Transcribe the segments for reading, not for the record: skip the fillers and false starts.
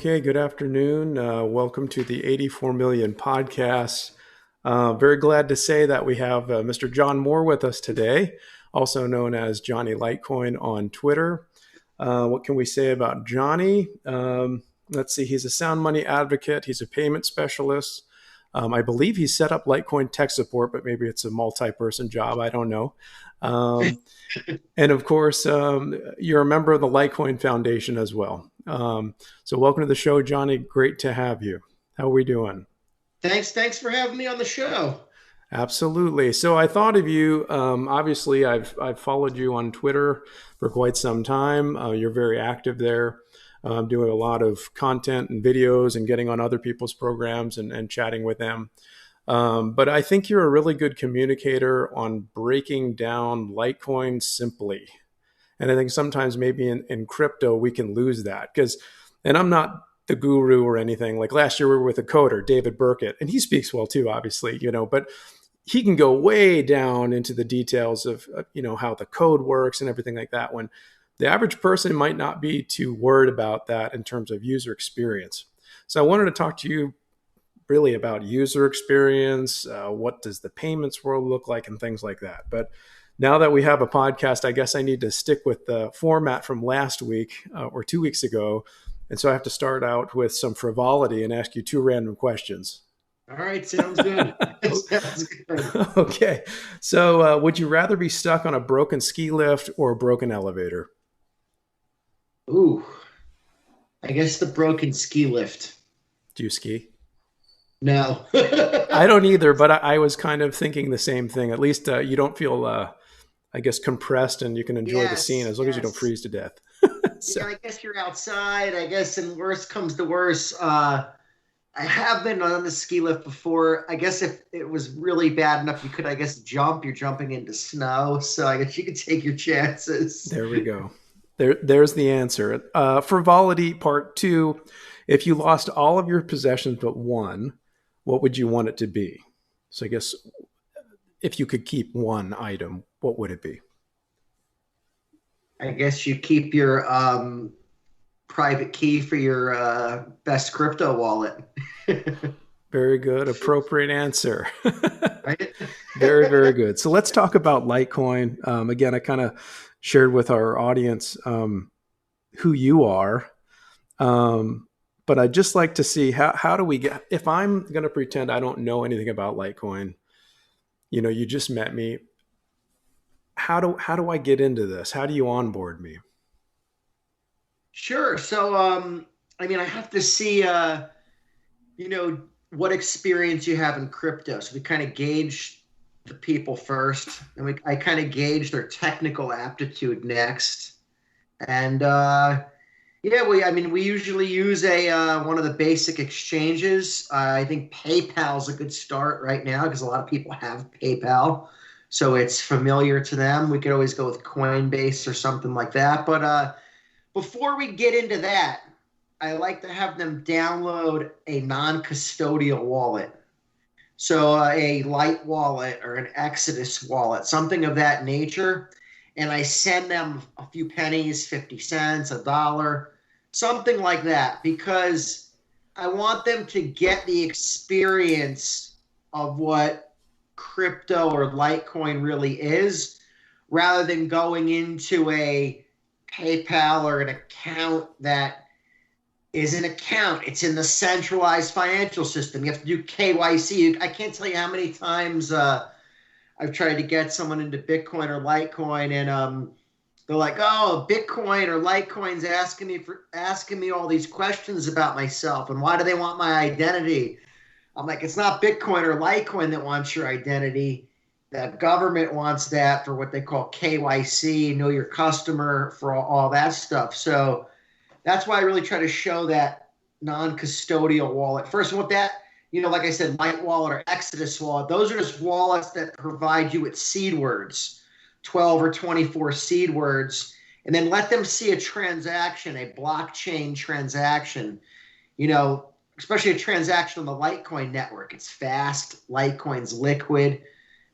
Okay, good afternoon. Welcome to the 84 Million podcast. Very glad to say that we have Mr. John Moore with us today, also known as Johnny Litecoin on Twitter. What can we say about Johnny? Let's see, he's a sound money advocate. He's a payment specialist. I believe he set up Litecoin tech support, but maybe it's a multi-person job. I don't know. And of course, you're a member of the Litecoin Foundation as well. So welcome to the show, Johnny. Great to have you. How are we doing? Thanks for having me on the show. Absolutely. So I thought of you. Obviously, I've followed you on Twitter for quite some time. You're very active there, doing a lot of content and videos and getting on other people's programs and chatting with them. But I think you're a really good communicator on breaking down Litecoin simply. And I think sometimes maybe in crypto, we can lose that and I'm not the guru or anything. Like last year, we were with a coder, David Burkett, and he speaks well too, obviously, but he can go way down into the details of, how the code works and everything like that, when the average person might not be too worried about that in terms of user experience. So I wanted to talk to you really about user experience. What does the payments world look like and things like that. But now that we have a podcast, I guess I need to stick with the format from last week or 2 weeks ago. And so I have to start out with some frivolity and ask you two random questions. All right, sounds good. Sounds good. Okay. So would you rather be stuck on a broken ski lift or a broken elevator? Ooh, I guess the broken ski lift. Do you ski? No. I don't either, but I was kind of thinking the same thing. At least you don't feel, I guess, compressed and you can enjoy the scene as long as you don't freeze to death. So. Yeah, I guess you're outside. I guess, and worst comes to worst. I have been on the ski lift before. I guess if it was really bad enough, you could, I guess, jump. You're jumping into snow, so I guess you could take your chances. There we go. There's the answer. Frivolity part 2. If you lost all of your possessions but one, what would you want it to be? So I guess if you could keep one item, what would it be? I guess you keep your private key for your best crypto wallet. Very good. Appropriate answer. Right? Very, very good. So let's talk about Litecoin. Again, I kind of shared with our audience who you are. But I'd just like to see how do we get, if I'm going to pretend I don't know anything about Litecoin, you just met me. How do I get into this? How do you onboard me? Sure. So, I have to see, what experience you have in crypto. So we kind of gauge the people first, and I kind of gauge their technical aptitude next. And yeah, we usually use one of the basic exchanges. I think PayPal is a good start right now because a lot of people have PayPal, so it's familiar to them. We could always go with Coinbase or something like that. But before we get into that, I like to have them download a non-custodial wallet. So a Light wallet or an Exodus wallet, something of that nature. And I send them a few pennies, 50 cents, a dollar, something like that, because I want them to get the experience of what crypto or Litecoin really is, rather than going into a PayPal or an account that is an account. It's in the centralized financial system. You have to do KYC. I can't tell you how many times I've tried to get someone into Bitcoin or Litecoin, and they're like, "Oh, Bitcoin or Litecoin's asking me all these questions about myself, and why do they want my identity?" I'm like, "It's not Bitcoin or Litecoin that wants your identity. The government wants that for what they call KYC, know your customer, for all that stuff." So that's why I really try to show that non-custodial wallet. First, what that, like I said, Light wallet or Exodus wallet, those are just wallets that provide you with seed words, 12 or 24 seed words, and then let them see a transaction, a blockchain transaction, especially a transaction on the Litecoin network. It's fast. Litecoin's liquid.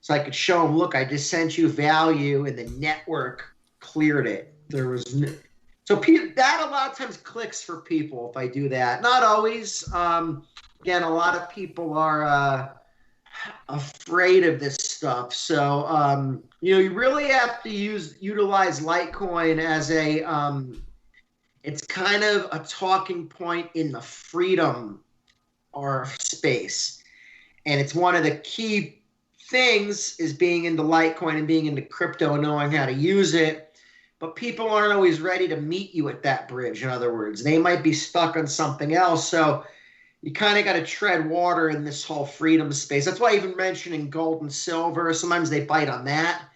So I could show them, look, I just sent you value and the network cleared it. So that a lot of times clicks for people if I do that. Not always. Again, a lot of people are afraid of this stuff. So you really have to utilize Litecoin as a it's kind of a talking point in the freedom or space. And it's one of the key things is being into Litecoin and being into crypto and knowing how to use it. But people aren't always ready to meet you at that bridge. In other words, they might be stuck on something else. So you kind of got to tread water in this whole freedom space. That's why even mentioning gold and silver, sometimes they bite on that.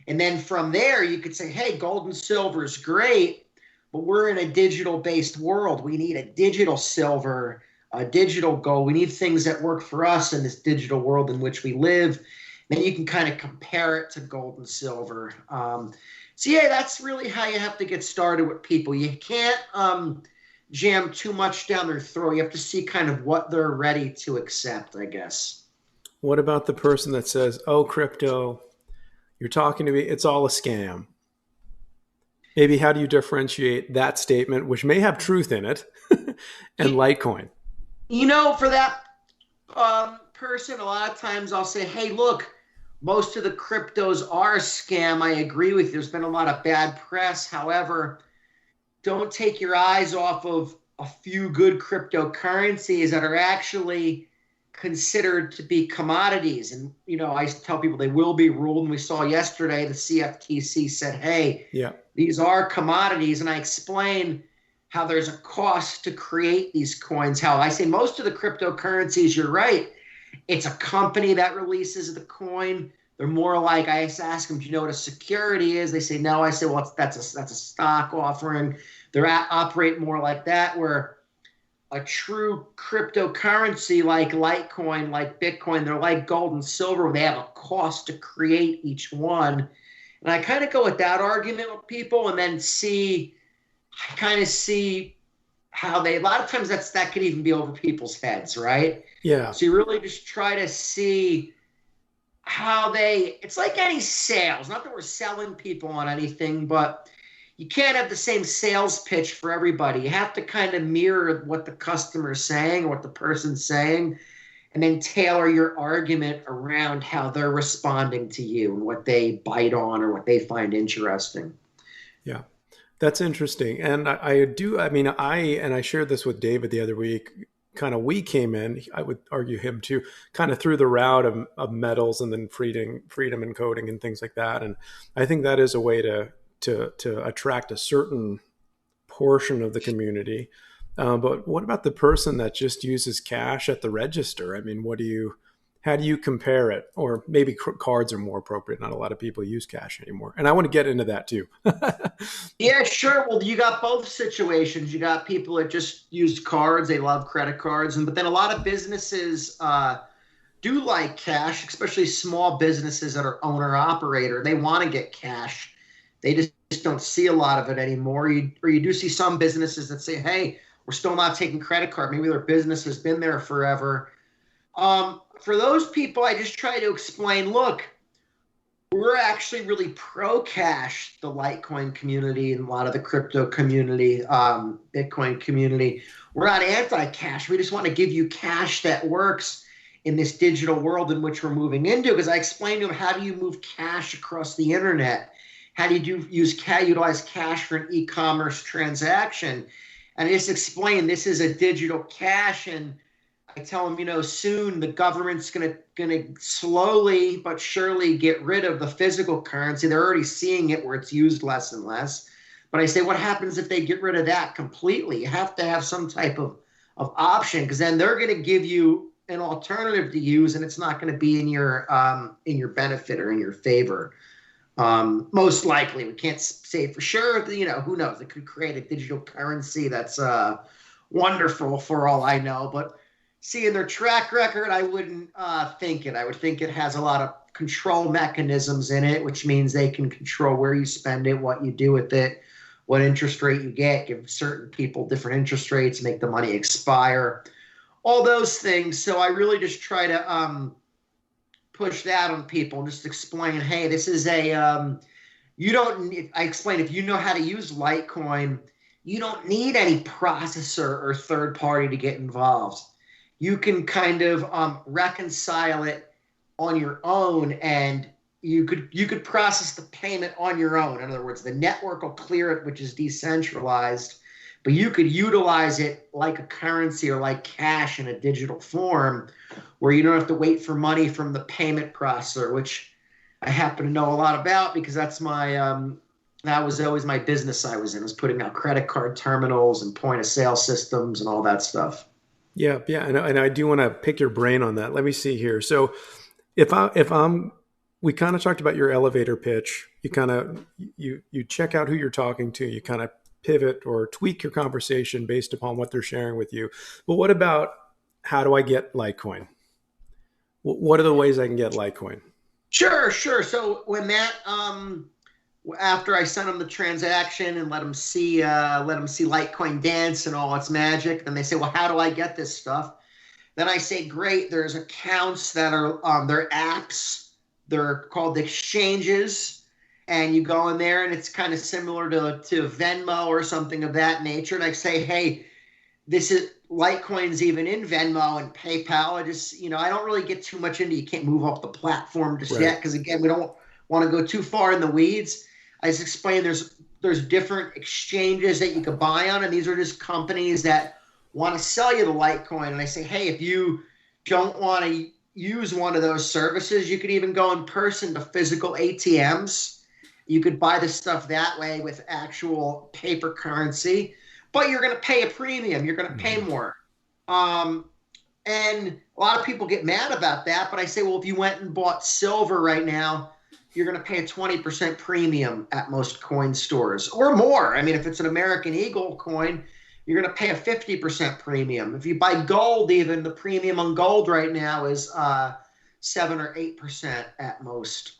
And then from there, you could say, hey, gold and silver is great, but we're in a digital-based world. We need a digital silver, a digital gold. We need things that work for us in this digital world in which we live. Then you can kind of compare it to gold and silver. So yeah, that's really how you have to get started with people. You can't jam too much down their throat. You have to see kind of what they're ready to accept, I guess. What about the person that says, "Oh, crypto, you're talking to me, it's all a scam"? Maybe how do you differentiate that statement, which may have truth in it, and Litecoin? For that person, a lot of times I'll say, hey, look, most of the cryptos are a scam. I agree with you. There's been a lot of bad press. However, don't take your eyes off of a few good cryptocurrencies that are actually considered to be commodities. And, I tell people they will be ruled. And we saw yesterday the CFTC said, hey, Yeah. these are commodities. And I explain how there's a cost to create these coins. How I say most of the cryptocurrencies, you're right, it's a company that releases the coin. They're more like, I ask them, do you know what a security is? They say no. I say, well, that's a stock offering. They're operate more like that, where a true cryptocurrency like Litecoin, like Bitcoin, they're like gold and silver. They have a cost to create each one. And I kind of go with that argument with people and then see how a lot of times that could even be over people's heads, right? Yeah. So you really just try to see it's like any sales, not that we're selling people on anything, but you can't have the same sales pitch for everybody. You have to kind of mirror what the customer's saying, what the person's saying, and then tailor your argument around how they're responding to you and what they bite on or what they find interesting. Yeah. That's interesting. And I shared this with David the other week. Kind of, we came in, I would argue him too, kind of through the route of metals and then freedom and coding and things like that. And I think that is a way to attract a certain portion of the community. But what about the person that just uses cash at the register? I mean, how do you compare it? Or maybe cards are more appropriate. Not a lot of people use cash anymore. And I want to get into that too. Yeah, sure. Well, you got both situations. You got people that just use cards. They love credit cards. But then a lot of businesses do like cash, especially small businesses that are owner operator. They want to get cash. They just don't see a lot of it anymore. Or you do see some businesses that say, hey, we're still not taking credit card. Maybe their business has been there forever. For those people, I just try to explain, look, we're actually really pro-cash, the Litecoin community and a lot of the crypto community, Bitcoin community. We're not anti-cash. We just want to give you cash that works in this digital world in which we're moving into. Because I explained to them, how do you move cash across the internet? How do you utilize cash for an e-commerce transaction? And I just explained this is a digital cash, and I tell them, soon the government's gonna slowly but surely get rid of the physical currency. They're already seeing it where it's used less and less. But I say, what happens if they get rid of that completely? You have to have some type of option, because then they're going to give you an alternative to use, and it's not going to be in your benefit or in your favor. Most likely, we can't say for sure. Who knows? It could create a digital currency that's wonderful for all I know, but seeing their track record, I wouldn't think it. I would think it has a lot of control mechanisms in it, which means they can control where you spend it, what you do with it, what interest rate you get, give certain people different interest rates, make the money expire, all those things. So I really just try to push that on people and just explain, hey, this is I explain, if you know how to use Litecoin, you don't need any processor or third party to get involved. You can kind of reconcile it on your own, and you could process the payment on your own. In other words, the network will clear it, which is decentralized, but you could utilize it like a currency or like cash in a digital form where you don't have to wait for money from the payment processor, which I happen to know a lot about because that was always my business I was in, was putting out credit card terminals and point of sale systems and all that stuff. Yeah, yeah, and I do want to pick your brain on that. Let me see here. So if I'm we kind of talked about your elevator pitch. You kind of you check out who you're talking to. You kind of pivot or tweak your conversation based upon what they're sharing with you. But what about how do I get Litecoin? What are the ways I can get Litecoin? Sure, sure. So when that after I send them the transaction and let them see Litecoin dance and all its magic, then they say, well, how do I get this stuff? Then I say, great, there's accounts that are they're apps. They're called exchanges. And you go in there and it's kind of similar to Venmo or something of that nature. And I say, hey, this is Litecoin's even in Venmo and PayPal. I just, I don't really get too much into, you can't move off the platform just Right. yet. Because again, we don't want to go too far in the weeds. I just explained there's different exchanges that you could buy on. And these are just companies that want to sell you the Litecoin. And I say, hey, if you don't want to use one of those services, you could even go in person to physical ATMs. You could buy the stuff that way with actual paper currency, but you're going to pay a premium. You're going to pay more. Um, and a lot of people get mad about that, but I say, well, if you went and bought silver right now, you're going to pay a 20% premium at most coin stores or more. I mean, if it's an American Eagle coin, you're going to pay a 50% premium. If you buy gold, even the premium on gold right now is 7 or 8% at most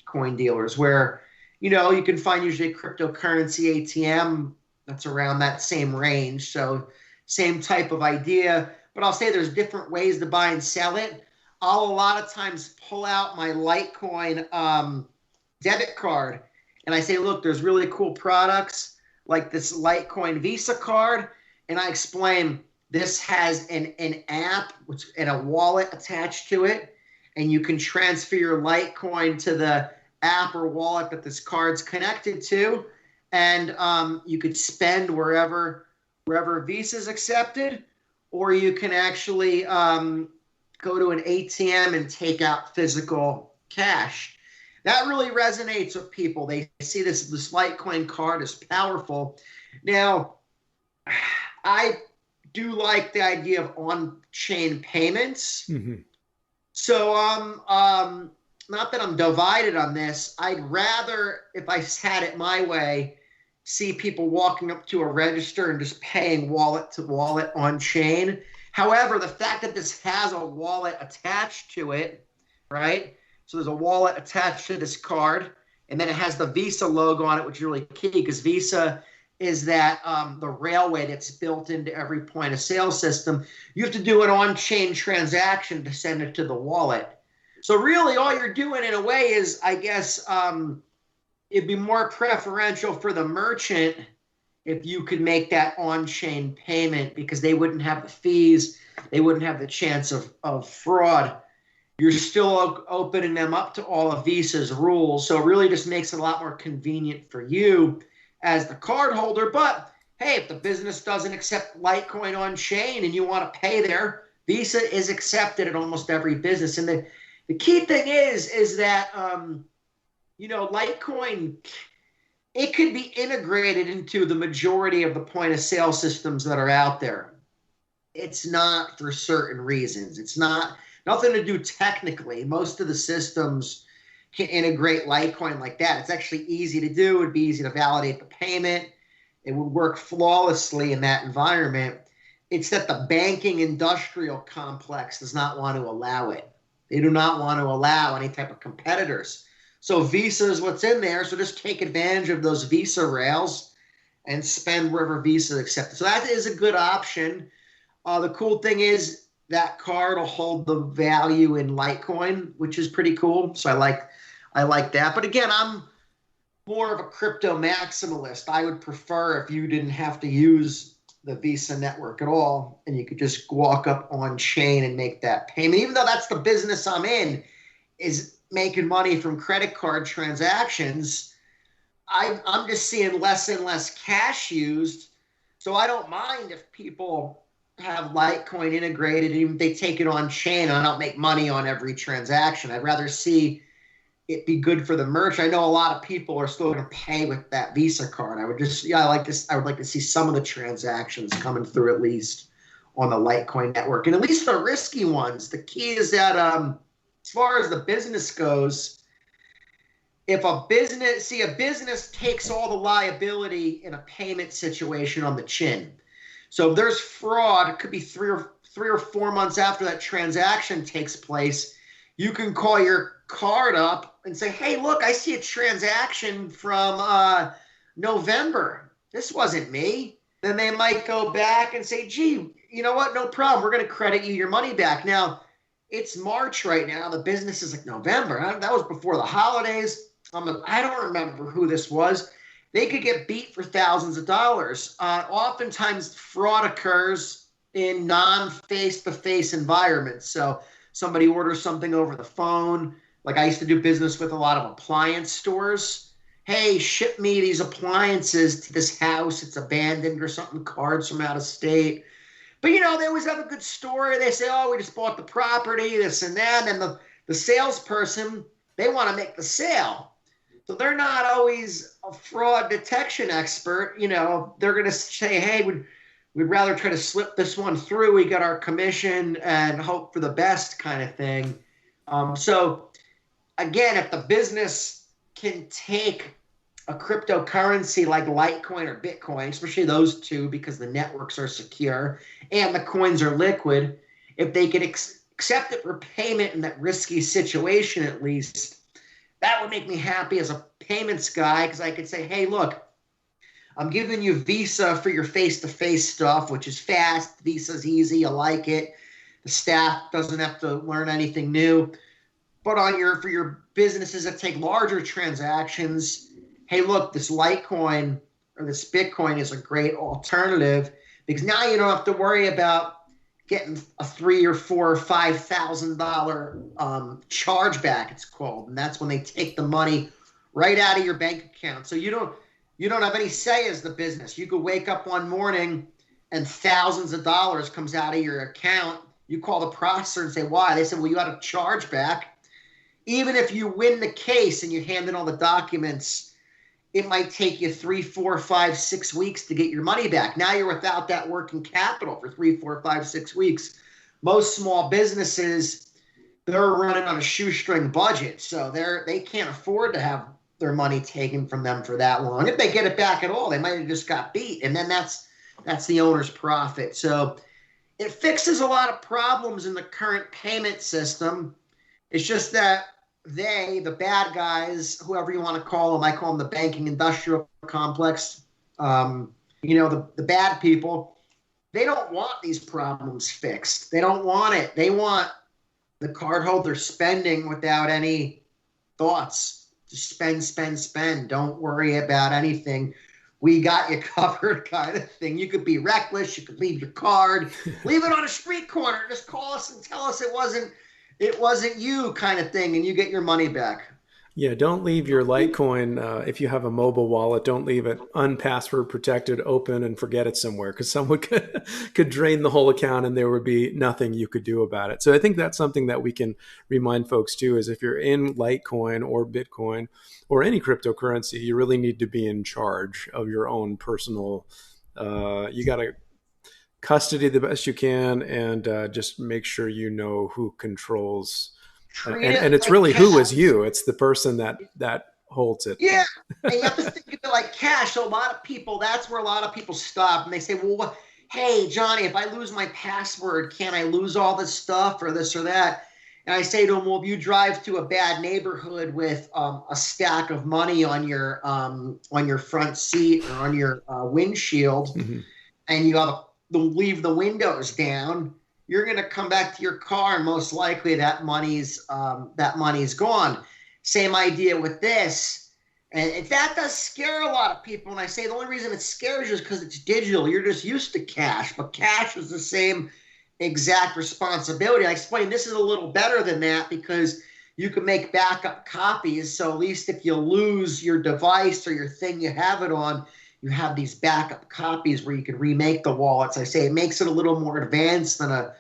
coin dealers, where, you can find usually a cryptocurrency ATM that's around that same range. So same type of idea, but I'll say there's different ways to buy and sell it. I'll a lot of times pull out my Litecoin debit card and I say, look, there's really cool products like this Litecoin Visa card. And I explain this has an app and a wallet attached to it. And you can transfer your Litecoin to the app or wallet that this card's connected to. And you could spend wherever Visa is accepted, or you can actually go to an ATM and take out physical cash. That really resonates with people. They see this Litecoin card as powerful. Now, I do like the idea of on-chain payments. Mm-hmm. So not that I'm divided on this. I'd rather, if I had it my way, see people walking up to a register and just paying wallet to wallet on chain. However, the fact that this has a wallet attached to it, right? So there's a wallet attached to this card, and then it has the Visa logo on it, which is really key because Visa is that the railway that's built into every point of sale system. You have to do an on-chain transaction to send it to the wallet. So really all you're doing in a way is, I guess, it'd be more preferential for the merchant if you could make that on-chain payment because they wouldn't have the fees, they wouldn't have the chance of fraud. You're still opening them up to all of Visa's rules, so it really just makes it a lot more convenient for you as the card holder. But hey, if the business doesn't accept Litecoin on chain and you want to pay there, Visa is accepted at almost every business. And the key thing is that Litecoin, it could be integrated into the majority of the point of sale systems that are out there. It's not for certain reasons. It's nothing to do technically. Most of the systems can integrate Litecoin like that. It's actually easy to do. It'd be easy to validate the payment. It would work flawlessly in that environment. It's that the banking industrial complex does not want to allow it. They do not want to allow any type of competitors. So Visa is what's in there. So just take advantage of those Visa rails and spend wherever Visa is accepted. So that is a good option. The cool thing is that card will hold the value in Litecoin, which is pretty cool. So I like that. But again, more of a crypto maximalist. I would prefer if you didn't have to use the Visa network at all and you could just walk up on chain and make that payment. Even though that's the business I'm in, is making money from credit card transactions, I'm just seeing less and less cash used. So I don't mind if people have Litecoin integrated, even if they take it on chain. I don't make money on every transaction. I'd rather see it be good for the merchant. I know a lot of people are still going to pay with that Visa card. I would just, yeah, I like this. I would like to see some of the transactions coming through at least on the Litecoin network, and at least the risky ones. The key is that, as far as the business goes, if a business takes all the liability in a payment situation on the chin. So if there's fraud, it could be 3 or 4 months after that transaction takes place. You can call your card up and say, hey, look, I see a transaction from November. This wasn't me. Then they might go back and say, gee, you know what? No problem. We're going to credit you your money back. Now, it's March right now. The business is like November. That was before the holidays. I don't remember who this was. They could get beat for thousands of dollars. Oftentimes, fraud occurs in non-face-to-face environments. So somebody orders something over the phone. Like I used to do business with a lot of appliance stores. Hey, ship me these appliances to this house. It's abandoned or something, cards from out of state. But, they always have a good story. They say, oh, we just bought the property, this and that. And the salesperson, they want to make the sale. So they're not always a fraud detection expert. They're going to say, hey, we'd rather try to slip this one through. We got our commission and hope for the best kind of thing. So again, if the business can take a cryptocurrency like Litecoin or Bitcoin, especially those two because the networks are secure and the coins are liquid, if they could accept it for payment in that risky situation at least, that would make me happy as a payments guy because I could say, hey, look, I'm giving you Visa for your face-to-face stuff, which is fast. Visa's easy. I like it. The staff doesn't have to learn anything new. But for your businesses that take larger transactions, hey, look, this Litecoin or this Bitcoin is a great alternative because now you don't have to worry about getting a $3,000 or $4,000 or $5,000 chargeback, it's called, and that's when they take the money right out of your bank account. So you don't have any say as the business. You could wake up one morning and thousands of dollars comes out of your account. You call the processor and say, why? They said, well, you had a chargeback. Even if you win the case and you hand in all the documents, it might take you 3, 4, 5, 6 weeks to get your money back. Now you're without that working capital for 3, 4, 5, 6 weeks. Most small businesses, they're running on a shoestring budget, so they can't afford to have their money taken from them for that long. If they get it back at all, they might have just got beat, and then that's the owner's profit. So it fixes a lot of problems in the current payment system. It's just that the bad guys, whoever you want to call them, I call them the banking industrial complex, the bad people, they don't want these problems fixed. They don't want it. They want the cardholder spending without any thoughts. Just spend, spend, spend. Don't worry about anything. We got you covered kind of thing. You could be reckless. You could leave your card. Leave it on a street corner. Just call us and tell us it wasn't you kind of thing, and you get your money back. Yeah, don't leave your Litecoin, if you have a mobile wallet, don't leave it unpassword protected, open, and forget it somewhere because someone could drain the whole account and there would be nothing you could do about it. So I think that's something that we can remind folks too, is if you're in Litecoin or Bitcoin or any cryptocurrency, you really need to be in charge of your own personal, you got to custody the best you can and just make sure you know who controls and it's like really cash. who is you. It's the person that holds it. Yeah, and you have to think of it like cash. So that's where a lot of people stop, and they say, well, hey, Johnny, if I lose my password, can I lose all this stuff or this or that? And I say to them, well, if you drive to a bad neighborhood with a stack of money on your front seat or on your windshield, Mm-hmm. and you have to leave the windows down, you're going to come back to your car and most likely that money's gone. Same idea with this. And that does scare a lot of people. And I say the only reason it scares you is because it's digital. You're just used to cash, but cash is the same exact responsibility. I explained this is a little better than that because you can make backup copies. So at least if you lose your device or your thing you have it on, you have these backup copies where you can remake the wallets. I say it makes it a little more advanced than a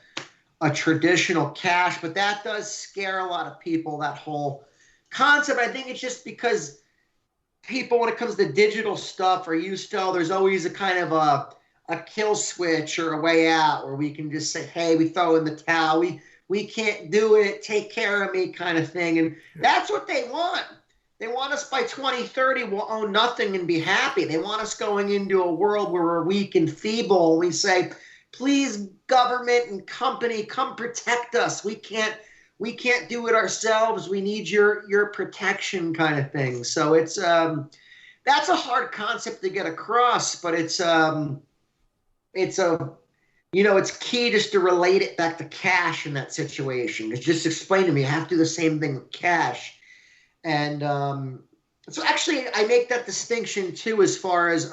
traditional cash, but that does scare a lot of people, that whole concept. I think it's just because people, when it comes to digital stuff, are used to, there's always a kind of a kill switch or a way out where we can just say, hey, we throw in the towel. We can't do it. Take care of me kind of thing. And that's what they want. They want us by 2030, we'll own nothing and be happy. They want us going into a world where we're weak and feeble. And we say, please, government and company, come protect us. We can't do it ourselves. We need your protection kind of thing. So it's that's a hard concept to get across, but it's it's key just to relate it back to cash in that situation. It's just explain to me, I have to do the same thing with cash. And so actually I make that distinction too as far as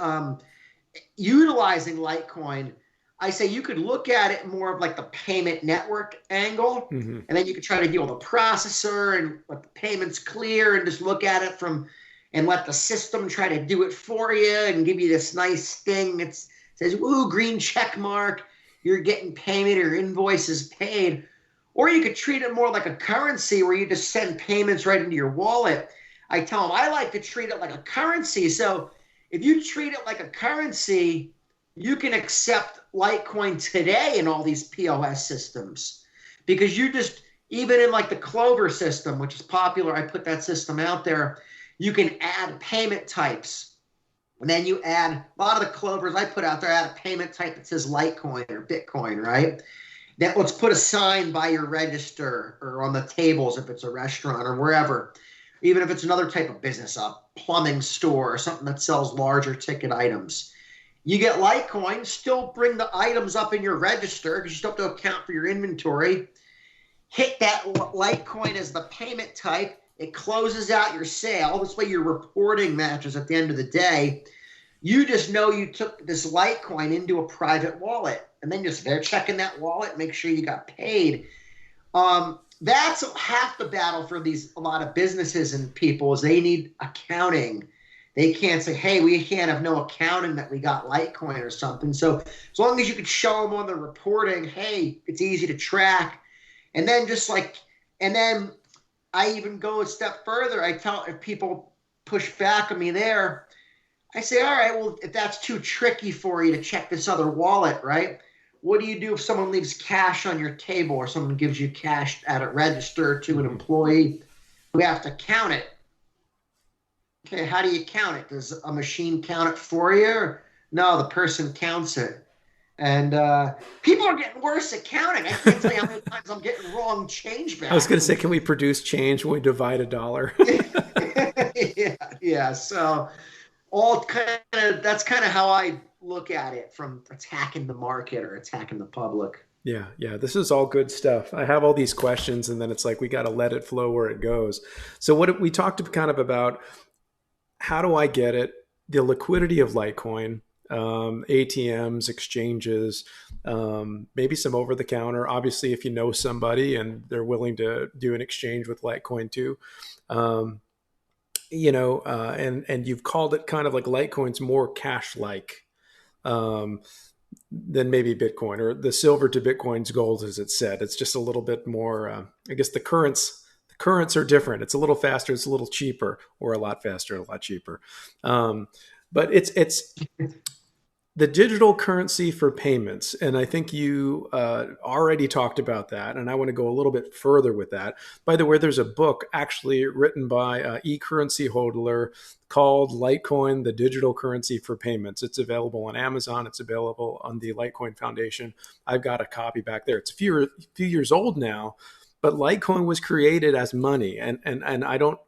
utilizing Litecoin. I say you could look at it more of like the payment network angle, and then you could try to deal with the processor and let the payments clear and just look at it from, and let the system try to do it for you and give you this nice thing that says, ooh, green check mark, you're getting payment or invoices paid. Or you could treat it more like a currency where you just send payments right into your wallet. I tell them I like to treat it like a currency. So if you treat it like a currency, you can accept Litecoin today in all these POS systems, because you just, even in like the Clover system, which is popular, I put that system out there, you can add payment types. And then you add, a lot of the Clovers I put out there, add a payment type that says Litecoin or Bitcoin, right? That, let's put a sign by your register or on the tables if it's a restaurant or wherever. Even if it's another type of business, a plumbing store or something that sells larger ticket items. You get Litecoin, still bring the items up in your register because you still have to account for your inventory. Hit that Litecoin as the payment type. It closes out your sale. This way your reporting matches at the end of the day. You just know you took this Litecoin into a private wallet. And then just they're checking that wallet, make sure you got paid. That's half the battle for a lot of businesses and people is they need accounting. They can't say, hey, we can't have no accounting that we got Litecoin or something. So as long as you could show them on the reporting, hey, it's easy to track. And then and then I even go a step further. I tell, if people push back on me there, I say, all right, well, if that's too tricky for you to check this other wallet, right? What do you do if someone leaves cash on your table or someone gives you cash at a register to an employee? We have to count it. Okay, how do you count it? Does a machine count it for you? No, the person counts it. And people are getting worse at counting. I can't tell you how many times I'm getting wrong change back. I was going to say, can we produce change when we divide a dollar? Yeah. So that's kind of how I look at it, from attacking the market or attacking the public. Yeah, this is all good stuff. I have all these questions, and then it's like we got to let it flow where it goes. So what we talked kind of about, how do I get it? The liquidity of Litecoin, ATMs, exchanges, maybe some over the counter. Obviously, if you know somebody and they're willing to do an exchange with Litecoin too, and you've called it kind of like Litecoin's more cash-like than maybe Bitcoin, or the silver to Bitcoin's gold, as it said. It's just a little bit more. I guess the currents are different. It's a little faster, it's a little cheaper, or a lot faster, a lot cheaper. But it's the digital currency for payments. And I think you already talked about that. And I want to go a little bit further with that. By the way, there's a book actually written by e-currency hodler called Litecoin, the Digital Currency for Payments. It's available on Amazon. It's available on the Litecoin Foundation. I've got a copy back there. It's a few years old now, but Litecoin was created as money. And I don't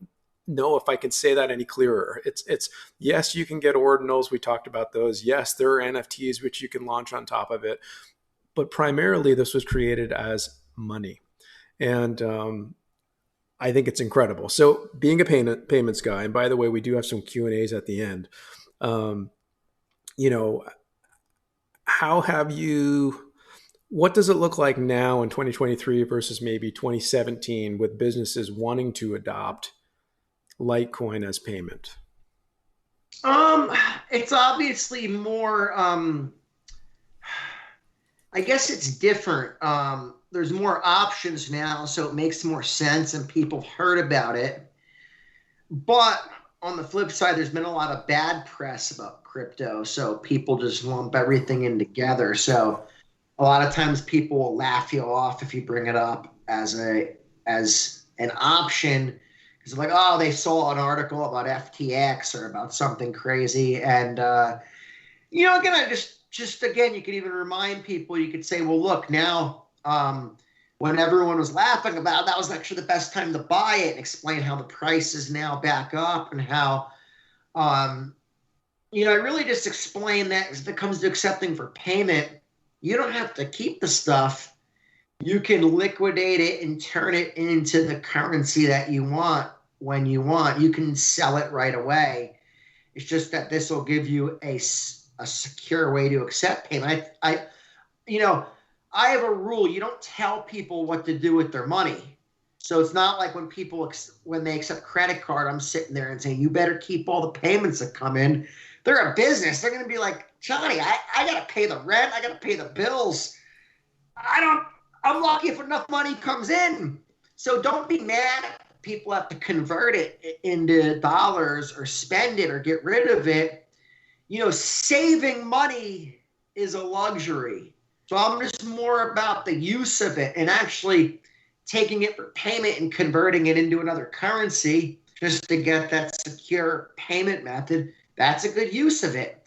know if I can say that any clearer. It's yes, you can get ordinals. We talked about those. Yes, there are NFTs which you can launch on top of it, but primarily this was created as money. And I think it's incredible. So being a payments guy, and by the way, we do have some Q&As at the end. Um, you know, how have you, what does it look like now in 2023 versus maybe 2017 with businesses wanting to adopt Litecoin as payment? Um, it's obviously more. I guess it's different. There's more options now, so it makes more sense, and people have heard about it. But on the flip side, there's been a lot of bad press about crypto, so people just lump everything in together. So a lot of times people will laugh you off if you bring it up as an option because like, oh, they saw an article about FTX or about something crazy, and again, I just again, you could even remind people. You could say, well, look, now when everyone was laughing about it, that was actually the best time to buy it, and explain how the price is now back up and how um, I really just explain that if it comes to accepting for payment, you don't have to keep the stuff. You can liquidate it and turn it into the currency that you want when you want. You can sell it right away. It's just that this will give you a secure way to accept payment. You know, I have a rule. You don't tell people what to do with their money. So it's not like when when they accept credit card, I'm sitting there and saying, you better keep all the payments that come in. They're a business. They're going to be like, Johnny, I got to pay the rent. I got to pay the bills. I'm lucky if enough money comes in. So don't be mad if people have to convert it into dollars or spend it or get rid of it. Saving money is a luxury. So I'm just more about the use of it and actually taking it for payment and converting it into another currency just to get that secure payment method. That's a good use of it.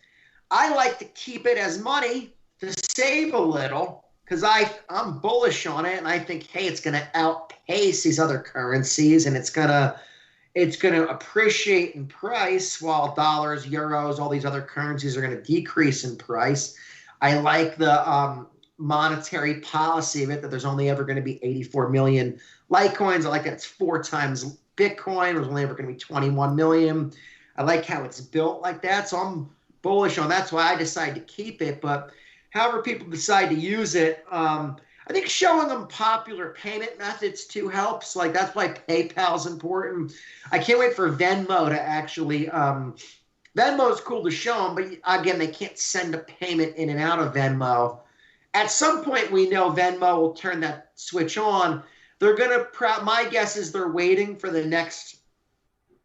I like to keep it as money to save a little because I'm bullish on it and I think, hey, it's going to outpace these other currencies and it's going to appreciate in price while dollars, euros, all these other currencies are going to decrease in price. I like the monetary policy of it, that there's only ever going to be 84 million Litecoins. I like that it's 4 times Bitcoin. There's only ever going to be 21 million. I like how it's built like that. So I'm bullish on that. That's why I decided to keep it. But however people decide to use it, I think showing them popular payment methods too helps. Like that's why PayPal is important. I can't wait for Venmo to actually. Venmo is cool to show them, but again, they can't send a payment in and out of Venmo. At some point, we know Venmo will turn that switch on. They're gonna. My guess is they're waiting for the next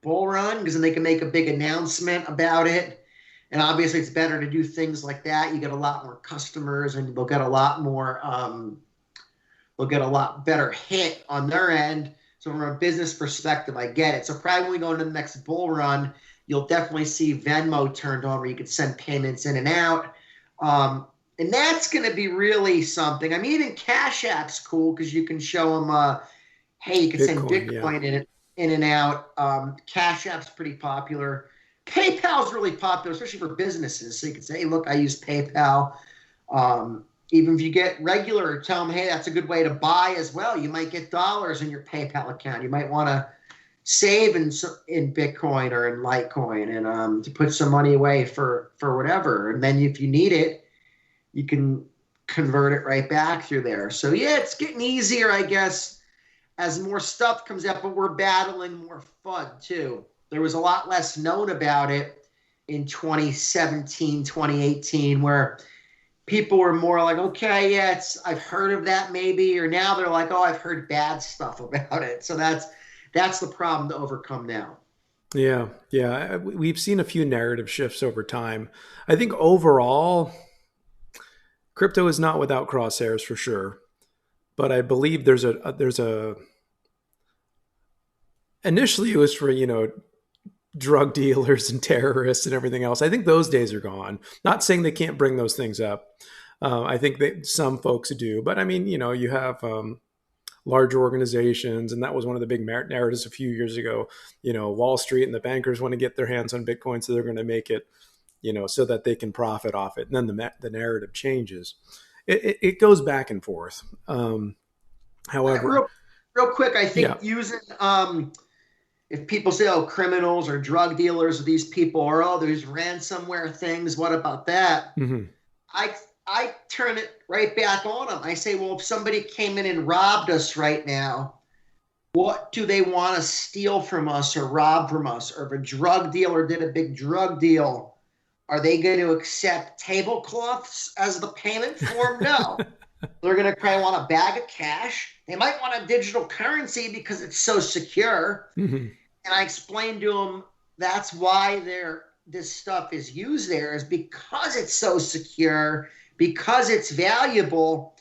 bull run because then they can make a big announcement about it. And obviously, it's better to do things like that. You get a lot more customers, and they'll get a lot more. They'll get a lot better hit on their end. So from a business perspective, I get it. So probably when we go into the next bull run, you'll definitely see Venmo turned on where you can send payments in and out. And that's going to be really something. I mean, even Cash App's cool because you can show them, hey, you can send Bitcoin, yeah. Bitcoin in and out. Cash App's pretty popular. PayPal's really popular, especially for businesses. So you can say, hey, look, I use PayPal. Even if you get regular, tell them, hey, that's a good way to buy as well. You might get dollars in your PayPal account. You might want to save in Bitcoin or in Litecoin and to put some money away for whatever. And then if you need it, you can convert it right back through there. So yeah, it's getting easier, I guess, as more stuff comes out, but we're battling more FUD too. There was a lot less known about it in 2017, 2018, where people were more like, okay, yeah, I've heard of that maybe, or now they're like, oh, I've heard bad stuff about it. So that's the problem to overcome now. Yeah, yeah. We've seen a few narrative shifts over time. I think overall, crypto is not without crosshairs for sure, but I believe there's a initially it was for drug dealers and terrorists and everything else. I think those days are gone. Not saying they can't bring those things up. I think that some folks do, but I mean, you have larger organizations, and that was one of the big narratives a few years ago. Wall Street and the bankers want to get their hands on Bitcoin, so they're going to make it, so that they can profit off it. And then the narrative changes. It goes back and forth. However, Real real quick, I Yeah. think using if people say, oh, criminals or drug dealers, or these people, or oh, there's ransomware things, what about that? Hmm. I I turn it right back on them. I say, well, if somebody came in and robbed us right now, what do they want to steal from us or rob from us? Or if a drug dealer did a big drug deal, are they going to accept tablecloths as the payment form? No. They're going to probably want a bag of cash. They might want a digital currency because it's so secure. Hmm. And I explained to them that's why this stuff is used there is because it's so secure, because it's valuable.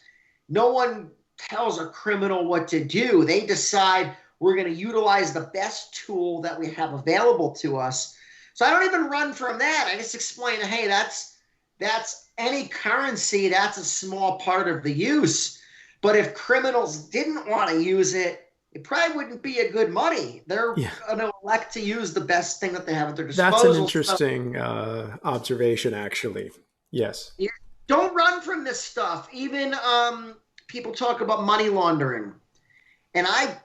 No one tells a criminal what to do. They decide we're going to utilize the best tool that we have available to us. So I don't even run from that. I just explain, hey, that's any currency. That's a small part of the use. But if criminals didn't want to use it, it probably wouldn't be a good money. They're Yeah. going to elect to use the best thing that they have at their That's an disposal. So interesting observation, actually. Yes. yeah, don't run from this stuff. Even people talk about money laundering. And I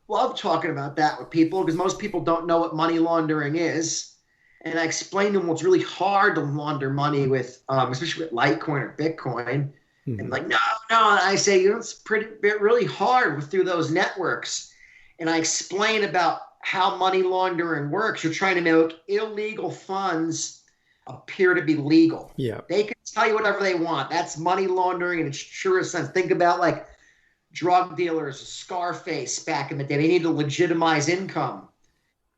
love talking about that with people because most people don't know what money laundering is. And I explain to them, well, it's really hard to launder money with, especially with Litecoin or Bitcoin. And Hmm. like, no, no. And I say, it's really hard through those networks. And I explain about how money laundering works. You're trying to make illegal funds appear to be legal. Yeah. They can tell you whatever they want. That's money laundering in its truest sense. Think about like drug dealers, Scarface back in the day. They need to legitimize income.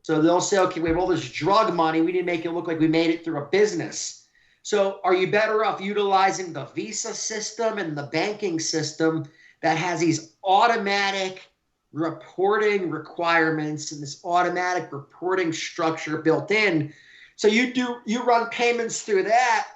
So they'll say, okay, we have all this drug money. We need to make it look like we made it through a business. So are you better off utilizing the visa system and the banking system that has these automatic reporting requirements and this automatic reporting structure built in? So you run payments through that.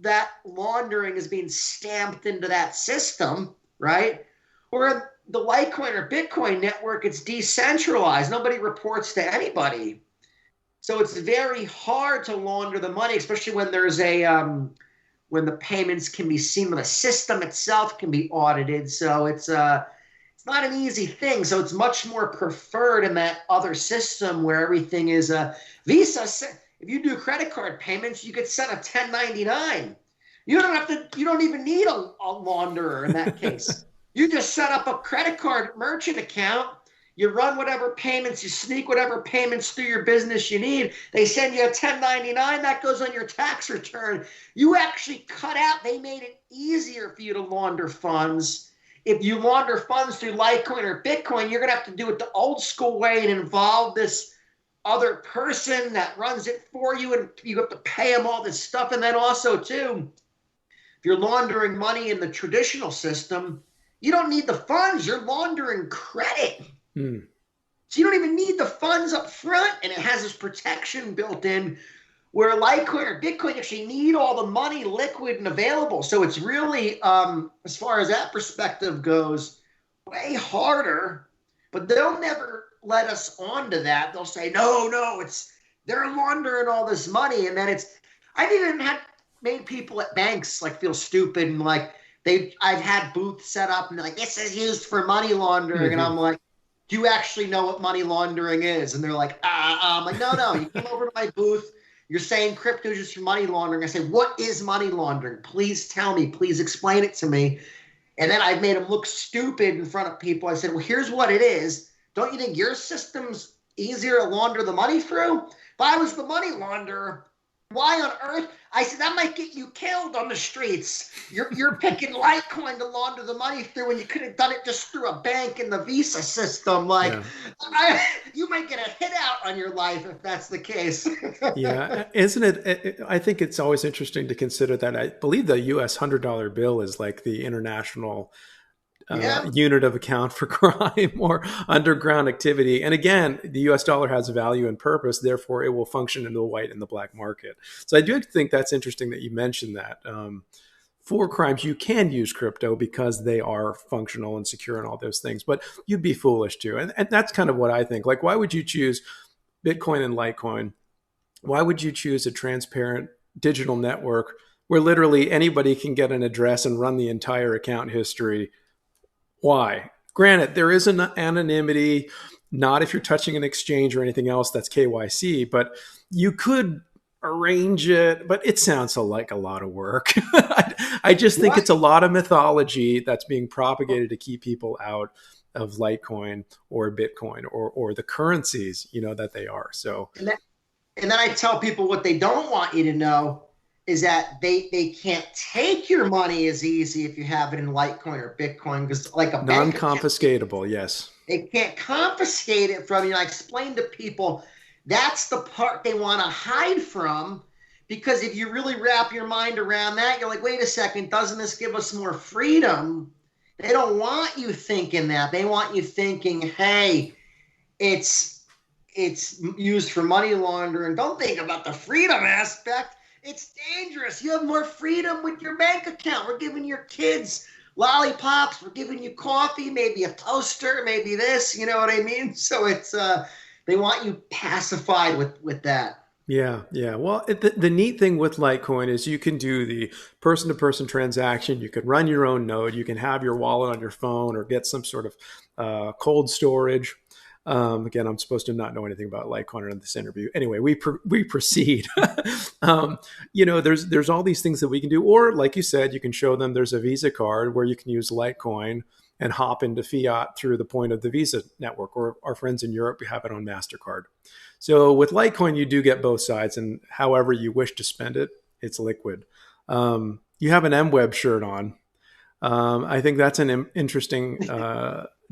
That laundering is being stamped into that system, right? Where the Litecoin or Bitcoin network, it's decentralized. Nobody reports to anybody. So it's very hard to launder the money, especially when there's when the payments can be seen, when the system itself can be audited. So it's not an easy thing. So it's much more preferred in that other system where everything is a Visa. If you do credit card payments, you could send a 1099. You don't have to. You don't even need a launderer in that case. You just set up a credit card merchant account. You run whatever payments, you sneak whatever payments through your business you need. They send you a 1099 that goes on your tax return. You actually cut out, they made it easier for you to launder funds. If you launder funds through Litecoin or Bitcoin, you're going to have to do it the old school way and involve this other person that runs it for you, and you have to pay them all this stuff. And then also, too, if you're laundering money in the traditional system, you don't need the funds. You're laundering credit. Hmm. So you don't even need the funds up front, and it has this protection built in where Litecoin or Bitcoin actually need all the money liquid and available. So it's really, as far as that perspective goes, way harder, but they'll never let us onto that. They'll say, no, no, they're laundering all this money. And then I've even made people at banks like feel stupid and like I've had booths set up and they're like, this is used for money laundering. And Hmm. I'm like, do you actually know what money laundering is? And they're like, I'm like, no, no, you came over to my booth. You're saying crypto is just for money laundering. I say, what is money laundering? Please tell me. Please explain it to me. And then I've made them look stupid in front of people. I said, well, here's what it is. Don't you think your system's easier to launder the money through? If I was the money launderer, why on earth? I said, that might get you killed on the streets. You're picking Litecoin to launder the money through when you could have done it just through a bank in the Visa system. Like, Yeah. you might get a hit out on your life if that's the case. Yeah. Isn't it? I think it's always interesting to consider that. I believe the US $100 bill is like the international Yeah. unit of account for crime or underground activity. And again, the US dollar has value and purpose, therefore it will function in the white and the black market. So I do think that's interesting that you mentioned that. For crimes, you can use crypto because they are functional and secure and all those things, but you'd be foolish to. And that's kind of what I think. Like, why would you choose Bitcoin and Litecoin? Why would you choose a transparent digital network where literally anybody can get an address and run the entire account history? Why? Granted, there is an anonymity, not if you're touching an exchange or anything else that's KYC, but you could arrange it, but it sounds like a lot of work. I just think Right. it's a lot of mythology that's being propagated to keep people out of Litecoin or Bitcoin or the currencies, that they are. So And that, and then I tell people what they don't want you to know is that they can't take your money as easy if you have it in Litecoin or Bitcoin because like a bank account, non-confiscatable, yes. they can't confiscate it from you. I explain to people that's the part they want to hide from because if you really wrap your mind around that, you're like, wait a second, doesn't this give us more freedom? They don't want you thinking that. They want you thinking, hey, it's used for money laundering. Don't think about the freedom aspect. It's dangerous. You have more freedom with your bank account. We're giving your kids lollipops. We're giving you coffee, maybe a toaster, maybe this. You know what I mean? So it's they want you pacified with that. Yeah, yeah. Well, the neat thing with Litecoin is you can do the person-to-person transaction. You can run your own node. You can have your wallet on your phone or get some sort of cold storage. Again, I'm supposed to not know anything about Litecoin in this interview. Anyway, we proceed. There's all these things that we can do, or like you said, you can show them there's a Visa card where you can use Litecoin and hop into fiat through the point of the Visa network, or our friends in Europe have it on MasterCard. So with Litecoin, you do get both sides, and however you wish to spend it, it's liquid. You have an MWeb shirt on. I think that's an interesting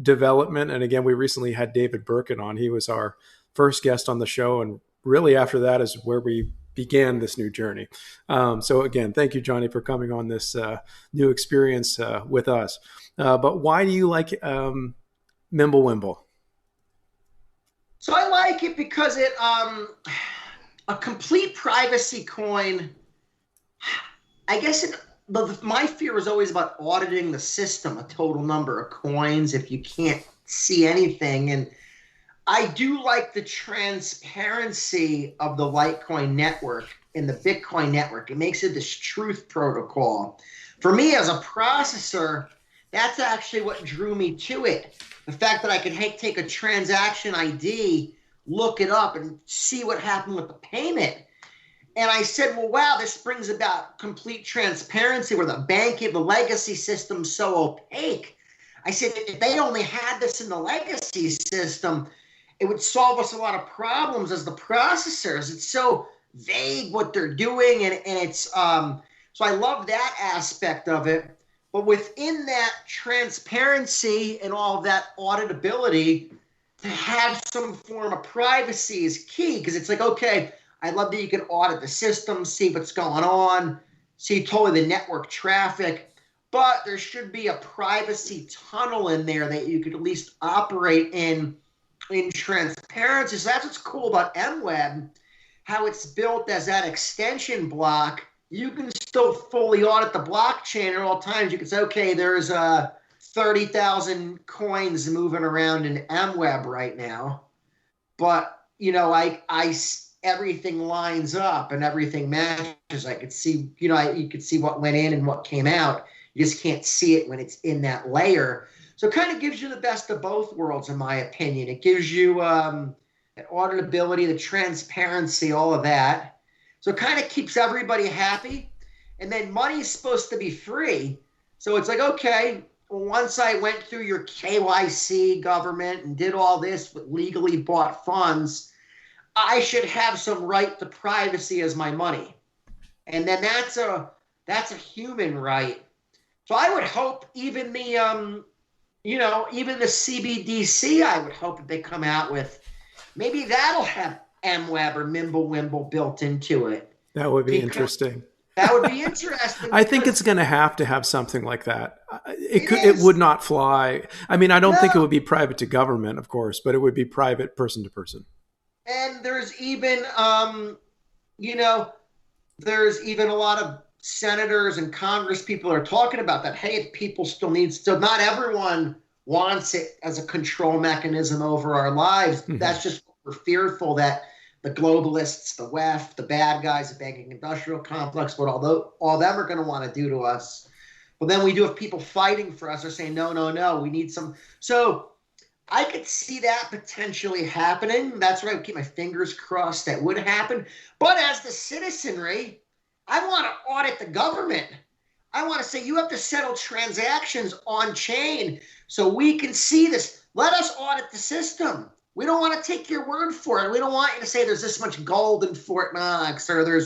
development. And again, we recently had David Burkett on. He was our first guest on the show. And really after that is where we began this new journey. So again, thank you, Johnny, for coming on this new experience with us. But why do you like Mimblewimble? So I like it because it a complete privacy coin. I guess my fear is always about auditing the system, a total number of coins if you can't see anything. And I do like the transparency of the Litecoin network and the Bitcoin network. It makes it this truth protocol. For me as a processor, that's actually what drew me to it. The fact that I could take a transaction ID, look it up, and see what happened with the payment. And I said, well, wow, this brings about complete transparency where the legacy system's so opaque. I said, if they only had this in the legacy system, it would solve us a lot of problems as the processors. It's so vague what they're doing, and it's so I love that aspect of it. But within that transparency and all of that auditability, to have some form of privacy is key because it's like, okay, I love that you can audit the system, see what's going on, see totally the network traffic, but there should be a privacy tunnel in there that you could at least operate in transparency. So that's what's cool about MWeb, how it's built as that extension block. You can still fully audit the blockchain at all times. You can say, okay, there's 30,000 coins moving around in MWeb right now, but everything lines up and everything matches. I could see, you could see what went in and what came out. You just can't see it when it's in that layer. So it kind of gives you the best of both worlds, in my opinion. It gives you that auditability, the transparency, all of that. So it kind of keeps everybody happy. And then money is supposed to be free. So it's like, okay, well, once I went through your KYC government and did all this with legally bought funds, I should have some right to privacy as my money. And then that's a human right. So I would hope even the even the CBDC, I would hope that they come out with, maybe that'll have MWeb or Mimblewimble built into it. That would be interesting. That would be interesting. I think it's going to have something like that. It would not fly. I mean, I don't think it would be private to government, of course, but it would be private person to person. And there's even, there's even a lot of senators and Congress people are talking about that. Hey, people still not everyone wants it as a control mechanism over our lives. Mm-hmm. That's just we're fearful that the globalists, the WEF, the bad guys, the banking industrial complex, what all them are going to want to do to us. But then we do have people fighting for us. They're saying, no, no, no, we need some. So I could see that potentially happening. That's why I would keep my fingers crossed that would happen. But as the citizenry, I want to audit the government. I want to say you have to settle transactions on chain so we can see this. Let us audit the system. We don't want to take your word for it. We don't want you to say there's this much gold in Fort Knox, or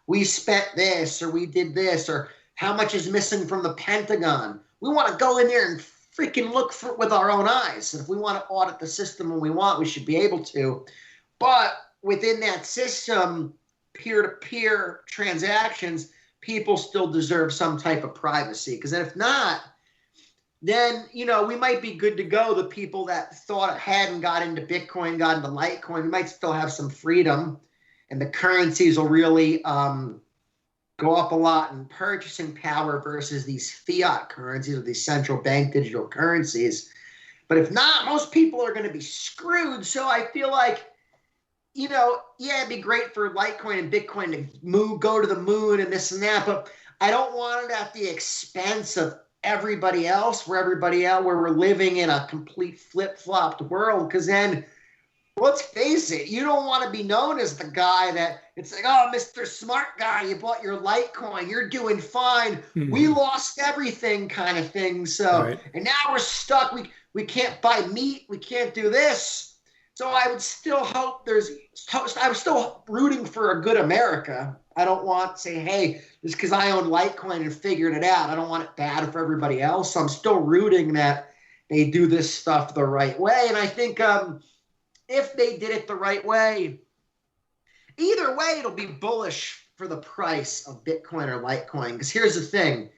we spent this, or we did this, or how much is missing from the Pentagon. We want to go in there and freaking look for it with our own eyes. And if we want to audit the system when we want, we should be able to. But within that system, peer-to-peer transactions, people still deserve some type of privacy. Because if not, then, we might be good to go. The people that thought ahead and got into Bitcoin, got into Litecoin, we might still have some freedom. And the currencies will really go up a lot in purchasing power versus these fiat currencies or these central bank digital currencies. But if not, most people are going to be screwed. So I feel like, it'd be great for Litecoin and Bitcoin to go to the moon and this and that, but I don't want it at the expense of everybody else, where we're living in a complete flip-flopped world. Because then, let's face it, you don't want to be known as the guy that it's like, oh, Mr. Smart Guy, you bought your Litecoin, you're doing fine. Mm-hmm. We lost everything kind of thing. So, right. And now we're stuck. We can't buy meat. We can't do this. So I would still hope I was still rooting for a good America. I don't want to say, hey, just because I own Litecoin and figured it out, I don't want it bad for everybody else. So I'm still rooting that they do this stuff the right way. And I think if they did it the right way, either way, it'll be bullish for the price of Bitcoin or Litecoin. Because here's the thing. If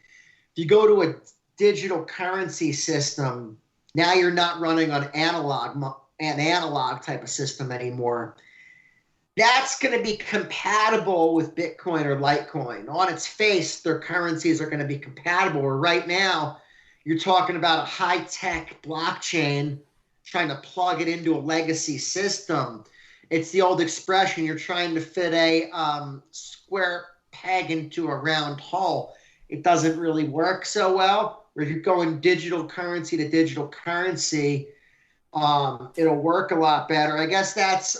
you go to a digital currency system, now you're not running on an analog type of system anymore. That's going to be compatible with Bitcoin or Litecoin. On its face, their currencies are going to be compatible. Or right now, you're talking about a high-tech blockchain trying to plug it into a legacy system. It's the old expression, you're trying to fit a square peg into a round hole. It doesn't really work so well. Or if you're going digital currency to digital currency, it'll work a lot better. I guess that's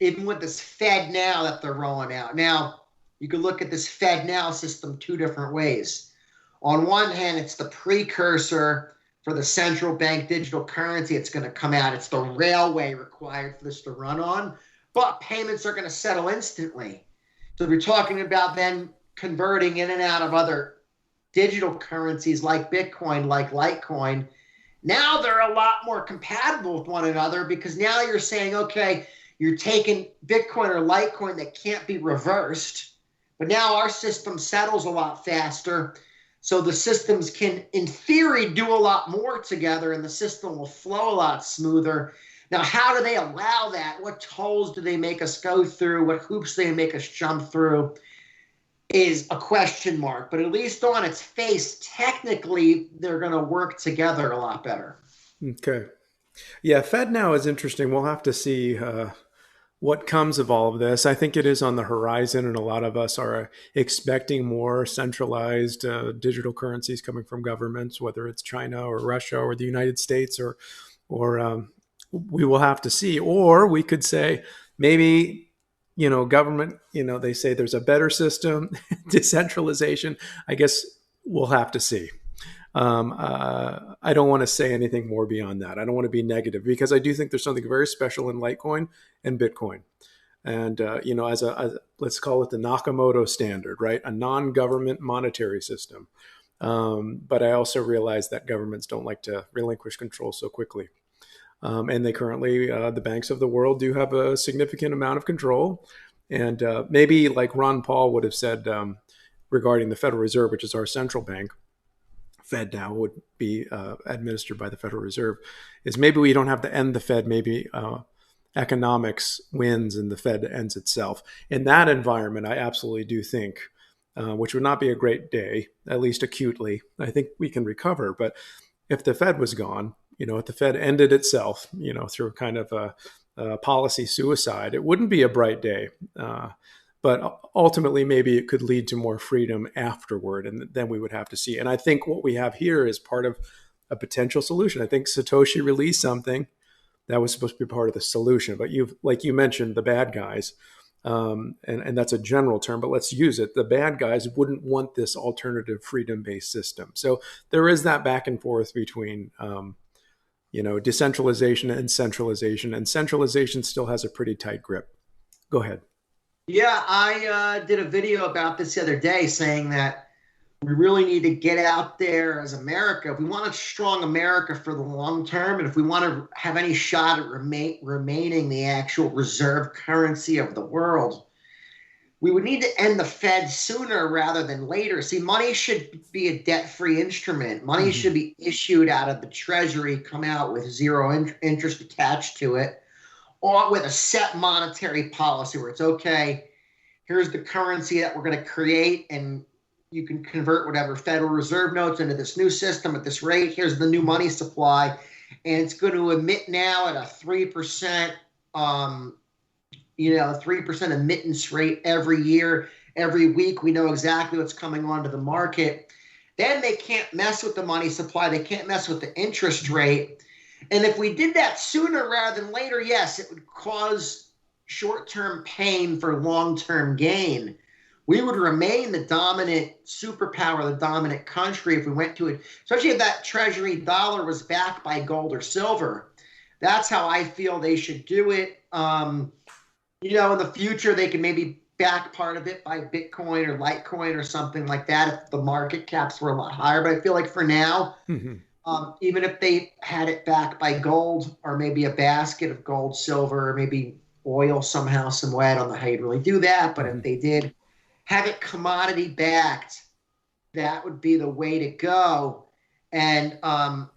even with this Fed now that they're rolling out. Now, you could look at this Fed now system two different ways. On one hand, it's the precursor for the central bank digital currency. It's going to come out. It's the railway required for this to run on. But payments are going to settle instantly. So if you're talking about then converting in and out of other digital currencies like Bitcoin, like Litecoin, now they're a lot more compatible with one another, because now you're saying, okay, you're taking Bitcoin or Litecoin that can't be reversed, but now our system settles a lot faster. So the systems can, in theory, do a lot more together, and the system will flow a lot smoother. Now, how do they allow that? What tolls do they make us go through? What hoops do they make us jump through is a question mark. But at least on its face, technically, they're going to work together a lot better. Okay. Yeah, FedNow is interesting. We'll have to see what comes of all of this. I think it is on the horizon, and a lot of us are expecting more centralized digital currencies coming from governments, whether it's China or Russia or the United States, or we will have to see. Or we could say maybe, government, they say there's a better system, decentralization. I guess we'll have to see. I don't want to say anything more beyond that. I don't want to be negative, because I do think there's something very special in Litecoin and Bitcoin. And, as let's call it the Nakamoto standard, right? A non-government monetary system. But I also realize that governments don't like to relinquish control so quickly. And they currently, the banks of the world do have a significant amount of control. And maybe like Ron Paul would have said regarding the Federal Reserve, which is our central bank, Fed now would be administered by the Federal Reserve, is maybe we don't have to end the Fed. Maybe economics wins and the Fed ends itself. In that environment, I absolutely do think, which would not be a great day, at least acutely. I think we can recover. But if the Fed was gone, if the Fed ended itself, through kind of a policy suicide, it wouldn't be a bright day. but ultimately maybe it could lead to more freedom afterward, and then we would have to see. And I think what we have here is part of a potential solution. I think Satoshi released something that was supposed to be part of the solution, but you've, like you mentioned, the bad guys, and that's a general term, but let's use it. The bad guys wouldn't want this alternative freedom-based system. So there is that back and forth between decentralization and centralization still has a pretty tight grip. Go ahead. Yeah, I did a video about this the other day saying that we really need to get out there as America. If we want a strong America for the long term, and if we want to have any shot at remaining the actual reserve currency of the world, we would need to end the Fed sooner rather than later. See, money should be a debt-free instrument. Money should be issued out of the Treasury, come out with zero interest attached to it, or with a set monetary policy where it's okay, here's the currency that we're going to create, and you can convert whatever Federal Reserve notes into this new system at this rate. Here's the new money supply, and it's going to emit now at a 3%, 3% emittance rate every year, every week. We know exactly what's coming onto the market. Then they can't mess with the money supply. They can't mess with the interest rate. And if we did that sooner rather than later, yes, it would cause short-term pain for long-term gain. We would remain the dominant superpower, the dominant country if we went to it, especially if that treasury dollar was backed by gold or silver. That's how I feel they should do it. In the future, they can maybe back part of it by Bitcoin or Litecoin or something like that if the market caps were a lot higher. But I feel like for now, even if they had it backed by gold or maybe a basket of gold, silver, or maybe oil somehow, some way, I don't know how you'd really do that. But if they did have it commodity backed, that would be the way to go. And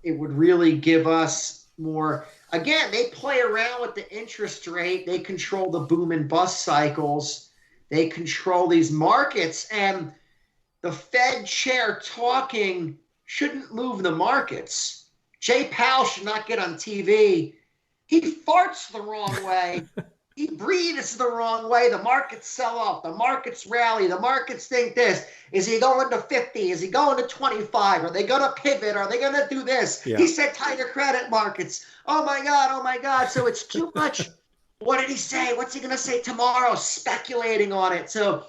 it would really give us more. Again, they play around with the interest rate. They control the boom and bust cycles. They control these markets. And the Fed chair talking shouldn't move the markets. Jay Powell should not get on TV. He farts the wrong way. He breathes the wrong way. The markets sell off. The markets rally. The markets think this. Is he going to 50? Is he going to 25? Are they going to pivot? Are they going to do this? Yeah. He said tighter credit markets. Oh, my God. Oh, my God. So it's too much. What did he say? What's he going to say tomorrow? Speculating on it. So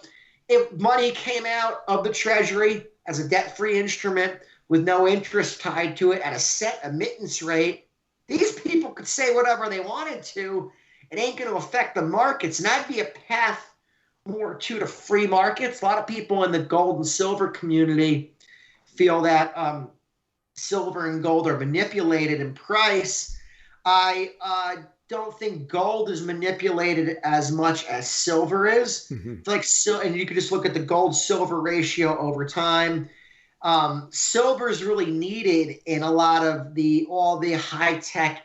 if money came out of the Treasury as a debt-free instrument with no interest tied to it at a set emittance rate, these people could say whatever they wanted to. It ain't going to affect the markets. And that'd be a path more to free markets. A lot of people in the gold and silver community feel that silver and gold are manipulated in price. I don't think gold is manipulated as much as silver is. And you can just look at the gold-silver ratio over time. Silver is really needed in a lot of all the high-tech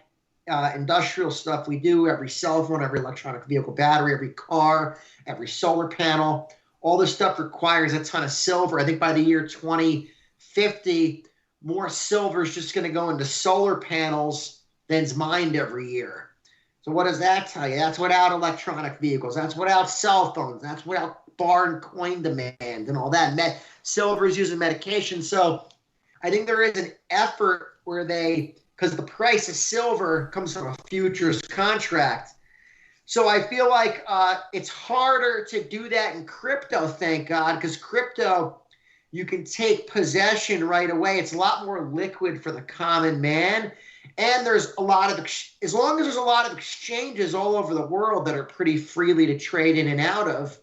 industrial stuff we do, every cell phone, every electronic vehicle battery, every car, every solar panel. All this stuff requires a ton of silver. I think by the year 2050, more silver is just going to go into solar panels than's mined every year. So what does that tell you? That's without electronic vehicles. That's without cell phones. That's without bar and coin demand and all that. Silver is used in medication. So I think there is an effort where because the price of silver comes from a futures contract. So I feel like it's harder to do that in crypto, thank God, because crypto, you can take possession right away. It's a lot more liquid for the common man. And there's a lot of, as long as there's a lot of exchanges all over the world that are pretty freely to trade in and out of,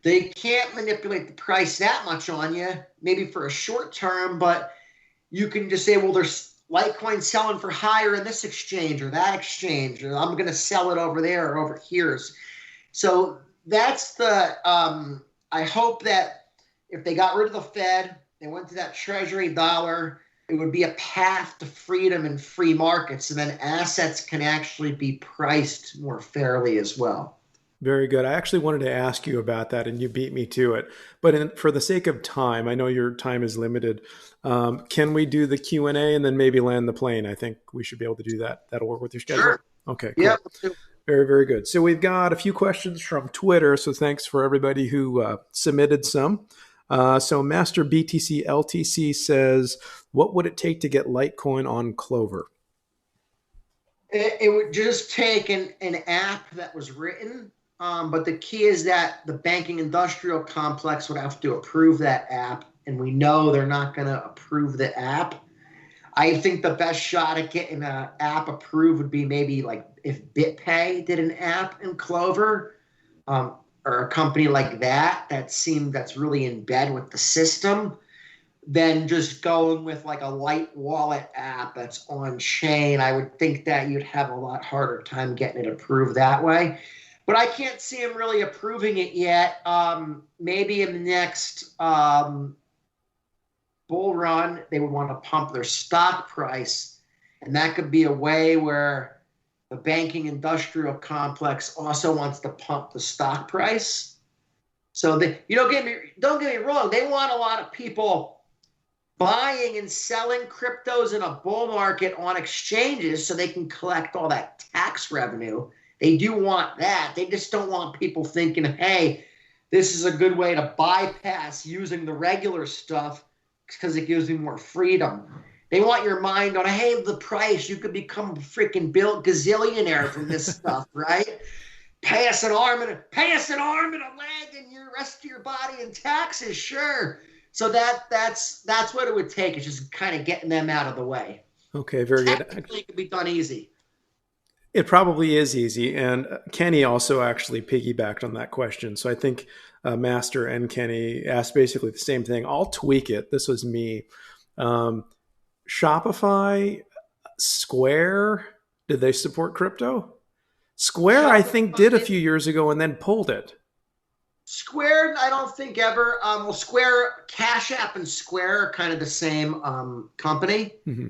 they can't manipulate the price that much on you, maybe for a short term, but you can just say, well, there's Litecoin selling for higher in this exchange or that exchange, or I'm going to sell it over there or over here. So that's I hope that if they got rid of the Fed, they went to that treasury dollar, it would be a path to freedom and free markets, and then assets can actually be priced more fairly as well. Very good. I actually wanted to ask you about that, and you beat me to it. But for the sake of time, I know your time is limited. Can we do the Q&A and then maybe land the plane? I think we should be able to do that. That'll work with your schedule. Sure. Okay, cool. Yeah. Very, very good. So we've got a few questions from Twitter. So thanks for everybody who submitted some. So Master BTC LTC says, what would it take to get Litecoin on Clover? It would just take an app that was written, but the key is that the banking industrial complex would have to approve that app, and we know they're not going to approve the app. I think the best shot at getting an app approved would be maybe like if BitPay did an app in Clover, or a company like that that's really in bed with the system, than just going with like a light wallet app that's on chain. I would think that you'd have a lot harder time getting it approved that way. But I can't see him really approving it yet. Maybe in the next bull run, they would want to pump their stock price. And that could be a way where the banking industrial complex also wants to pump the stock price. So don't get me wrong, they want a lot of people buying and selling cryptos in a bull market on exchanges so they can collect all that tax revenue. They do want that. They just don't want people thinking, hey, this is a good way to bypass using the regular stuff because it gives me more freedom. They want your mind on, hey, the price, you could become a freaking gazillionaire from this stuff, right? Pay us an arm and a leg and your rest of your body in taxes, sure. So that's what it would take. It's just kind of getting them out of the way. Okay, very good. Technically, it could be done easy. It probably is easy. And Kenny also actually piggybacked on that question. So I think Master and Kenny asked basically the same thing. I'll tweak it. This was me. Shopify, Square, did they support crypto? Square, I think, did a few years ago and then pulled it. Square, I don't think ever. Well, Square, Cash App and Square are kind of the same company. Mm-hmm.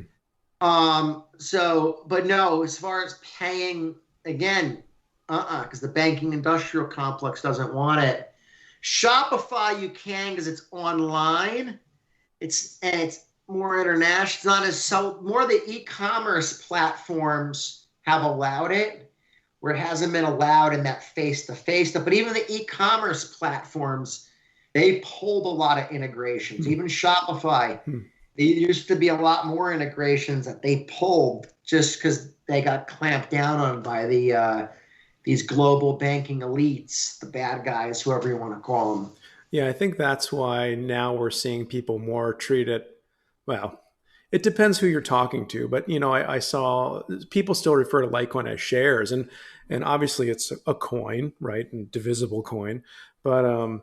But no, as far as paying, again, because the banking industrial complex doesn't want it. Shopify, you can because it's online. It's more international. It's not as so. More the e-commerce platforms have allowed it, where it hasn't been allowed in that face-to-face stuff. But even the e-commerce platforms, they pulled a lot of integrations. Even Shopify, there used to be a lot more integrations that they pulled just because they got clamped down on by these global banking elites, the bad guys, whoever you want to call them. Yeah, I think that's why now we're seeing people more treat it, well, it depends who you're talking to, but I saw people still refer to Litecoin as shares, and obviously it's a coin, right, and divisible coin, but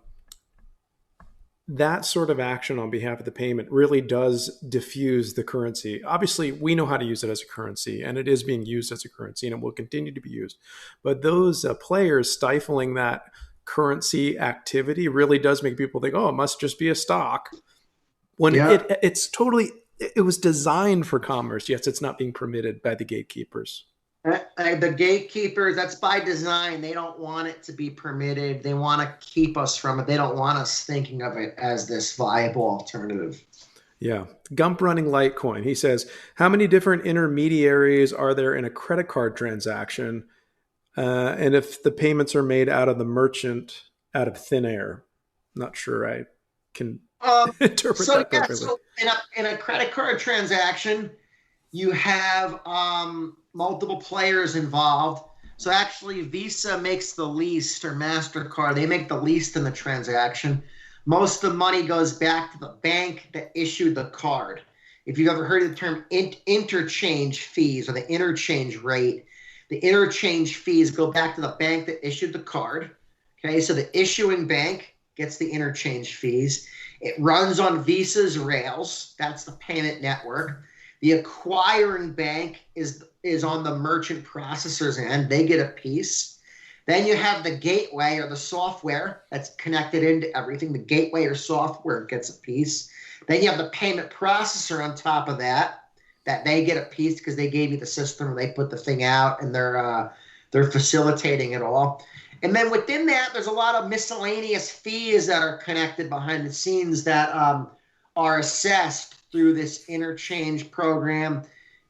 that sort of action on behalf of the payment really does diffuse the currency. Obviously, we know how to use it as a currency, and it is being used as a currency, and it will continue to be used. But those players stifling that currency activity really does make people think, oh, it must just be a stock. When it's totally, it was designed for commerce. Yes, it's not being permitted by the gatekeepers. The gatekeepers, that's by design. They don't want it to be permitted. They want to keep us from it. They don't want us thinking of it as this viable alternative. Yeah. Gump running Litecoin. He says, how many different intermediaries are there in a credit card transaction? And if the payments are made out of the merchant out of thin air? Not sure I can interpret that perfectly. So in a credit card transaction, you have multiple players involved. So actually, Visa makes the least, or MasterCard, they make the least in the transaction. Most of the money goes back to the bank that issued the card. If you've ever heard of the term interchange fees or the interchange rate, the interchange fees go back to the bank that issued the card. Okay, so the issuing bank gets the interchange fees. It runs on Visa's rails. That's the payment network. The acquiring bank is on the merchant processor's end. They get a piece. Then you have the gateway or the software that's connected into everything. The gateway or software gets a piece. Then you have the payment processor on top of that they get a piece because they gave you the system and they put the thing out and they're facilitating it all. And then within that, there's a lot of miscellaneous fees that are connected behind the scenes that are assessed through this interchange program.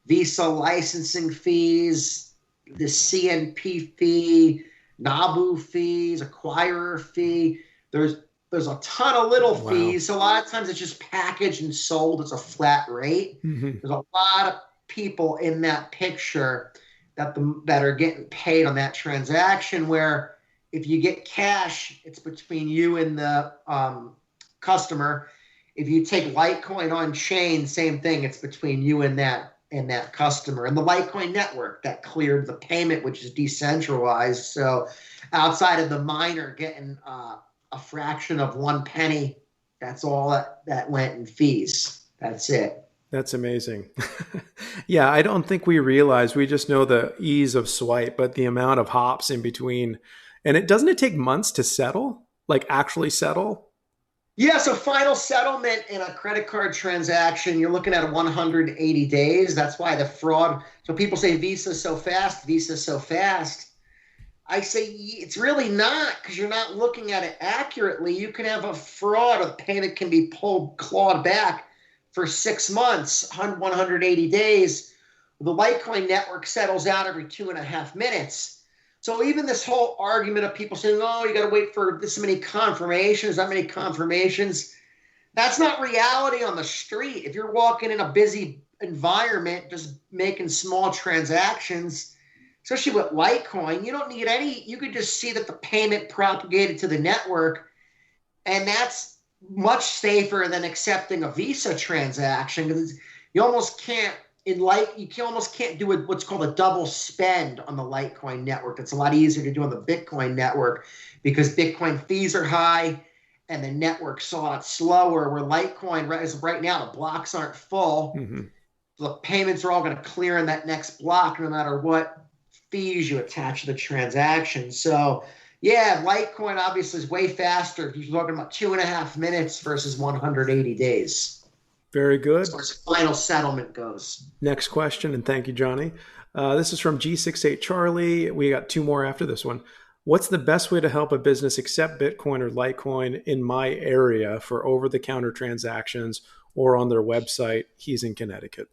Visa licensing fees, the CNP fee, NABU fees, acquirer fee. There's there's a ton of little Wow. fees. So a lot of times it's just packaged and sold as a flat rate. Hmm. There's a lot of people in that picture that are getting paid on that transaction. Where if you get cash, it's between you and the customer. If you take Litecoin on chain, same thing. It's between you and that customer. And the Litecoin network that cleared the payment, which is decentralized. So outside of the miner getting a fraction of 1 penny, that's all that went in fees. That's it. That's amazing. Yeah, I don't think we realize. We just know the ease of swipe, but the amount of hops in between. And it doesn't it take months to settle? Like actually settle? Yeah, so final settlement in a credit card transaction, you're looking at 180 days. That's why the fraud. So people say Visa's so fast, Visa's so fast. I say it's really not, because you're not looking at it accurately. You can have a fraud, a payment can be clawed back for 6 months, 180 days. The Litecoin network settles out every 2.5 minutes. So even this whole argument of people saying, oh, you got to wait for this many confirmations, that many confirmations, that's not reality on the street. If you're walking in a busy environment, just making small transactions, especially with Litecoin, you don't need any. You could just see that the payment propagated to the network, and that's much safer than accepting a Visa transaction, because you almost can't you almost can't do what's called a double spend on the Litecoin network. It's a lot easier to do on the Bitcoin network because Bitcoin fees are high and the network saw it slower. Where Litecoin right now, the blocks aren't full. Hmm. The payments are all going to clear in that next block, no matter what fees you attach to the transaction. So yeah, Litecoin obviously is way faster. You're talking about 2.5 minutes versus 180 days Very as good. far as final settlement goes. Next question, and thank you, Johnny. This is from G68 Charlie. We got two more after this one. What's the best way to help a business accept Bitcoin or Litecoin in my area for over the counter transactions or on their website? He's in Connecticut.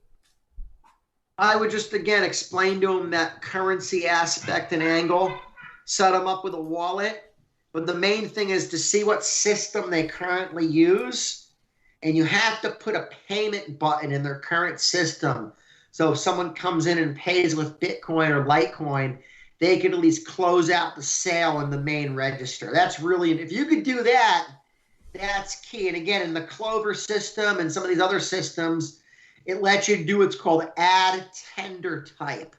I would just again explain to them that currency aspect and angle, set them up with a wallet. But the main thing is to see what system they currently use. And you have to put a payment button in their current system. So if someone comes in and pays with Bitcoin or Litecoin, they can at least close out the sale in the main register. That's really, if you could do that, that's key. And again, in the Clover system and some of these other systems, it lets you do what's called add tender type.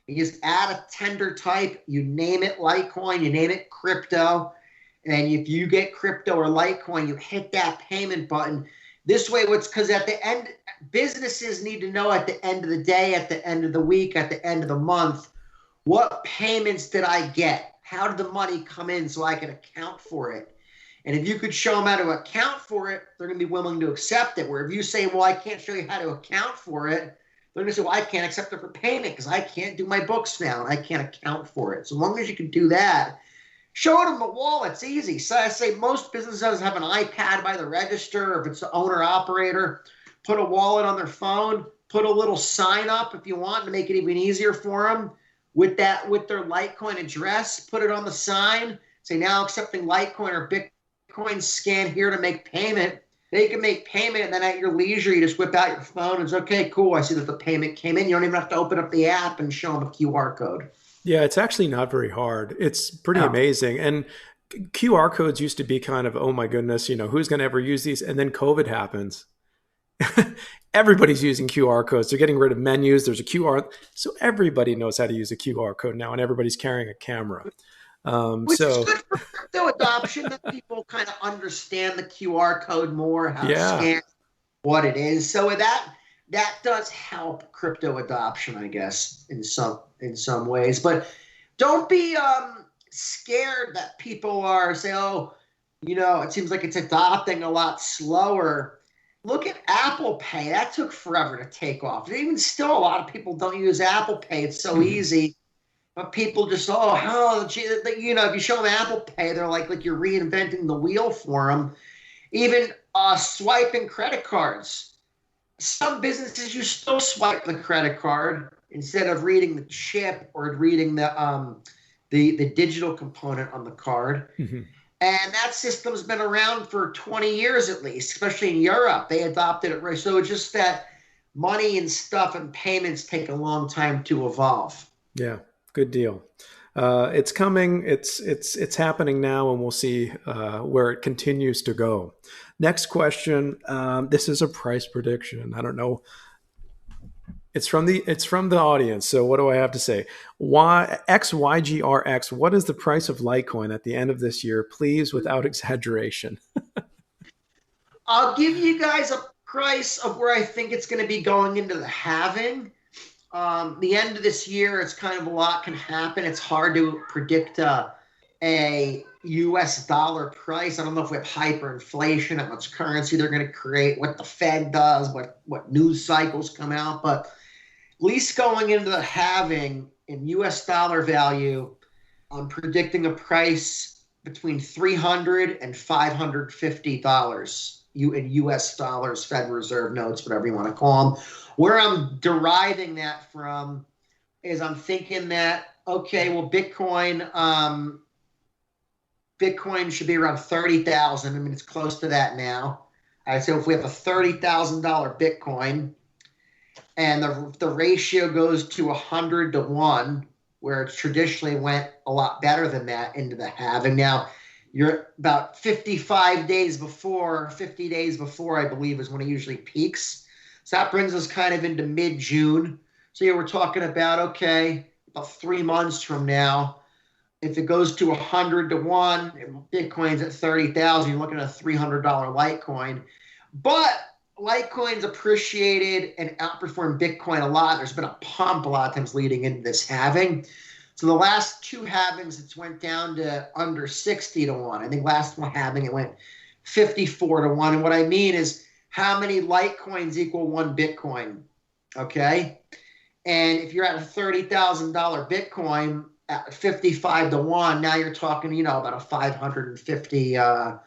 You just add a tender type, you name it Litecoin, you name it crypto, and if you get crypto or Litecoin, you hit that payment button. This way, because at the end, businesses need to know at the end of the day, at the end of the week, at the end of the month, what payments did I get? How did the money come in so I can account for it? And if you could show them how to account for it, they're going to be willing to accept it. Where if you say, well, I can't show you how to account for it, they're going to say, well, I can't accept it for payment because I can't do my books now and I can't account for it. So long as you can do that, show them the wallet's easy. So I say most businesses have an iPad by the register, or if it's the owner operator, put a wallet on their phone, put a little sign up if you want to make it even easier for them with their Litecoin address, put it on the sign, say now accepting Litecoin or Bitcoin, scan here to make payment. They can make payment, and then at your leisure, you just whip out your phone and it's okay, cool. I see that the payment came in. You don't even have to open up the app and show them a QR code. Yeah, it's actually not very hard. It's pretty Yeah. amazing. And QR codes used to be kind of, oh my goodness, who's going to ever use these? And then COVID happens. Everybody's using QR codes. They're getting rid of menus. There's a QR. So everybody knows how to use a QR code now, and everybody's carrying a camera. Which is So, good for crypto adoption, that people kind of understand the QR code more, how to yeah. scan, what it is. So with that does help crypto adoption, I guess, in some ways. But don't be scared that people are say, oh, it seems like it's adopting a lot slower. Look at Apple Pay. That took forever to take off. Even still, a lot of people don't use Apple Pay. It's so Mhm. easy. But people just, gee, if you show them Apple Pay, they're like you're reinventing the wheel for them. Even swiping credit cards. Some businesses, you still swipe the credit card. instead of reading the chip or reading the digital component on the card. Hmm. And that system's been around for 20 years at least, especially in Europe. They adopted it right. So it's just that money and stuff and payments take a long time to evolve. Yeah, good deal. It's coming. It's happening now, and we'll see where it continues to go. Next question. This is a price prediction. I don't know. It's from the audience. So what do I have to say? XYGRX. What is the price of Litecoin at the end of this year? Please, without exaggeration. I'll give you guys a price of where I think it's going to be going into the halving. The end of this year, it's kind of a lot can happen. It's hard to predict a U.S. dollar price. I don't know if we have hyperinflation, how much currency they're going to create, what the Fed does, what news cycles come out. But at least going into the halving in U.S. dollar value, I'm predicting a price between $300 and $550 in U.S. dollars, Federal Reserve notes, whatever you want to call them. Where I'm deriving that from is I'm thinking that, okay, well, Bitcoin should be around 30,000. I mean, it's close to that now. All right, so if we have a $30,000 Bitcoin and the ratio goes to 100 to 1, where it traditionally went a lot better than that into the halving. Now, you're about 50 days before, I believe, is when it usually peaks. So that brings us kind of into mid-June. So yeah, we're talking about, okay, about 3 months from now, if it goes to 100 to 1, Bitcoin's at 30,000, you're looking at a $300 Litecoin. But Litecoin's appreciated and outperformed Bitcoin a lot. There's been a pump a lot of times leading into this halving. So the last 2 halvings, it's went down to under 60 to 1. I think last one halving, it went 54 to 1. And what I mean is how many Litecoins equal 1 Bitcoin, okay? And if you're at a $30,000 Bitcoin at 55 to 1, now you're talking, about a $550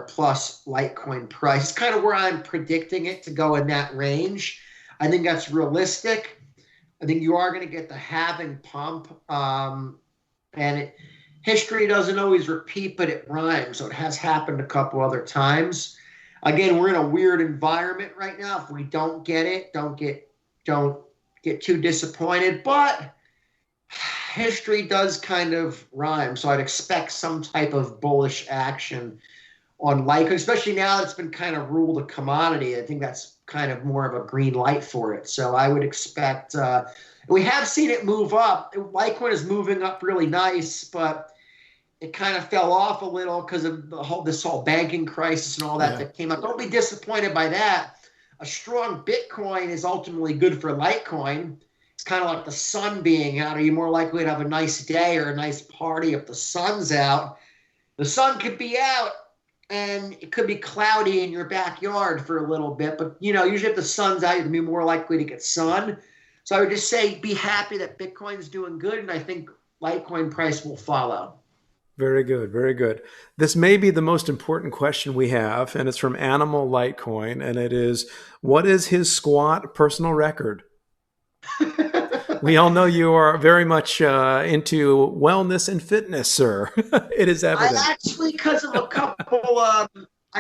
plus Litecoin price. It's kind of where I'm predicting it to go in that range. I think that's realistic. I think you are going to get the halving pump. History doesn't always repeat, but it rhymes. So it has happened a couple other times. Again, we're in a weird environment right now. If we don't get it, don't get too disappointed. But history does kind of rhyme. So I'd expect some type of bullish action on Litecoin, especially now that it's been kind of ruled a commodity. I think that's kind of more of a green light for it. So I would expect, we have seen it move up. Litecoin is moving up really nice, but it kind of fell off a little because of this whole banking crisis and all that came up. Don't be disappointed by that. A strong Bitcoin is ultimately good for Litecoin. It's kind of like the sun being out. Are you more likely to have a nice day or a nice party if the sun's out? The sun could be out and it could be cloudy in your backyard for a little bit. But, usually if the sun's out, you're going to be more likely to get sun. So I would just say be happy that Bitcoin's doing good, and I think Litecoin price will follow. Very good. Very good. This may be the most important question we have, and it's from Animal Litecoin, and it is, what is his squat personal record? We all know you are very much into wellness and fitness, sir. It is evident. I actually, because of a couple, I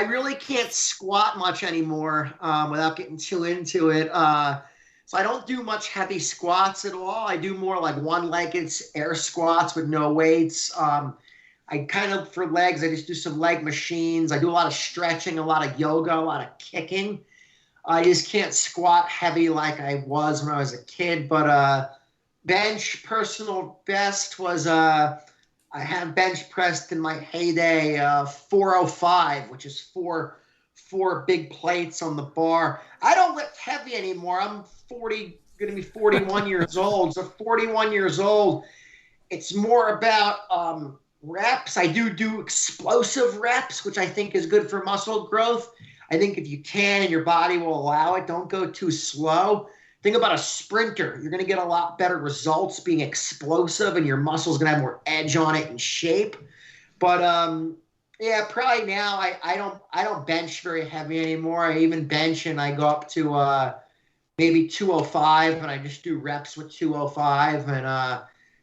really can't squat much anymore without getting too into it. So I don't do much heavy squats at all. I do more like one-legged air squats with no weights. I kind of, for legs, I just do some leg machines. I do a lot of stretching, a lot of yoga, a lot of kicking. I just can't squat heavy like I was when I was a kid. But bench personal best was, I have bench pressed in my heyday 405, which is four big plates on the bar. I don't lift heavy anymore. I'm going to be 41 years old. So 41 years old, it's more about reps. I do explosive reps, which I think is good for muscle growth. I think if you can and your body will allow it, don't go too slow. Think about a sprinter. You're going to get a lot better results being explosive, and your muscles going to have more edge on it and shape. But yeah, probably now I don't bench very heavy anymore. I even bench and I go up to maybe 205, and I just do reps with 205 and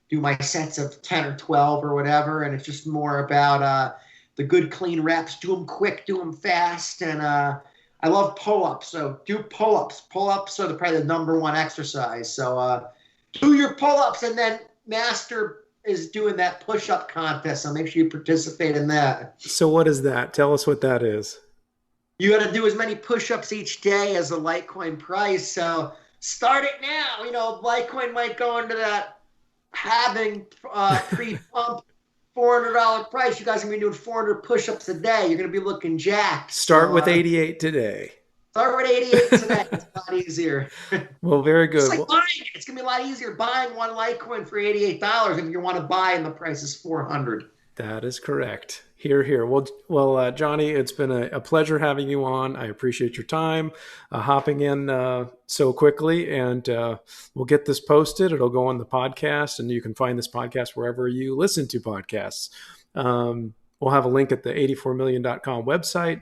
do my sets of 10 or 12 or whatever. And it's just more about the good, clean reps. Do them quick, do them fast. And I love pull-ups. So do pull-ups. Pull-ups are probably the number one exercise. So do your pull-ups, and then Master is doing that push-up contest. So make sure you participate in that. So what is that? Tell us what that is. You got to do as many push-ups each day as the Litecoin price. So start it now. Litecoin might go into that having pre-pump $400 price. You guys are gonna be doing 400 push-ups a day. You're gonna be looking jacked. Start So with 88 today. start with 88 today. It's a lot easier. Well, very It's good. like Well, buying it. It's gonna be a lot easier buying one Litecoin for $88 if you want to buy and the price is 400. that is correct. Here, here. Well, Johnny, it's been a pleasure having you on. I appreciate your time, hopping in so quickly, and we'll get this posted. It'll go on the podcast, and you can find this podcast wherever you listen to podcasts. We'll have a link at the 84million.com website.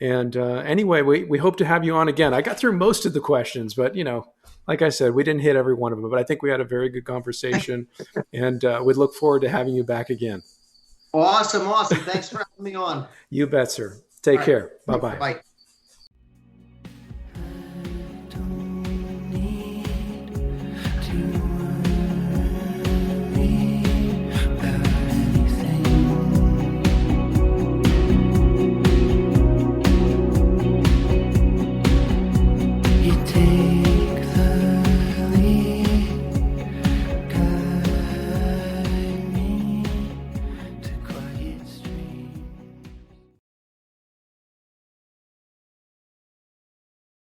And anyway, we hope to have you on again. I got through most of the questions, but like I said, we didn't hit every one of them. But I think we had a very good conversation, and we'd look forward to having you back again. Awesome, awesome. Thanks for having me on. You bet, sir. All Take right. care. Bye bye. Bye.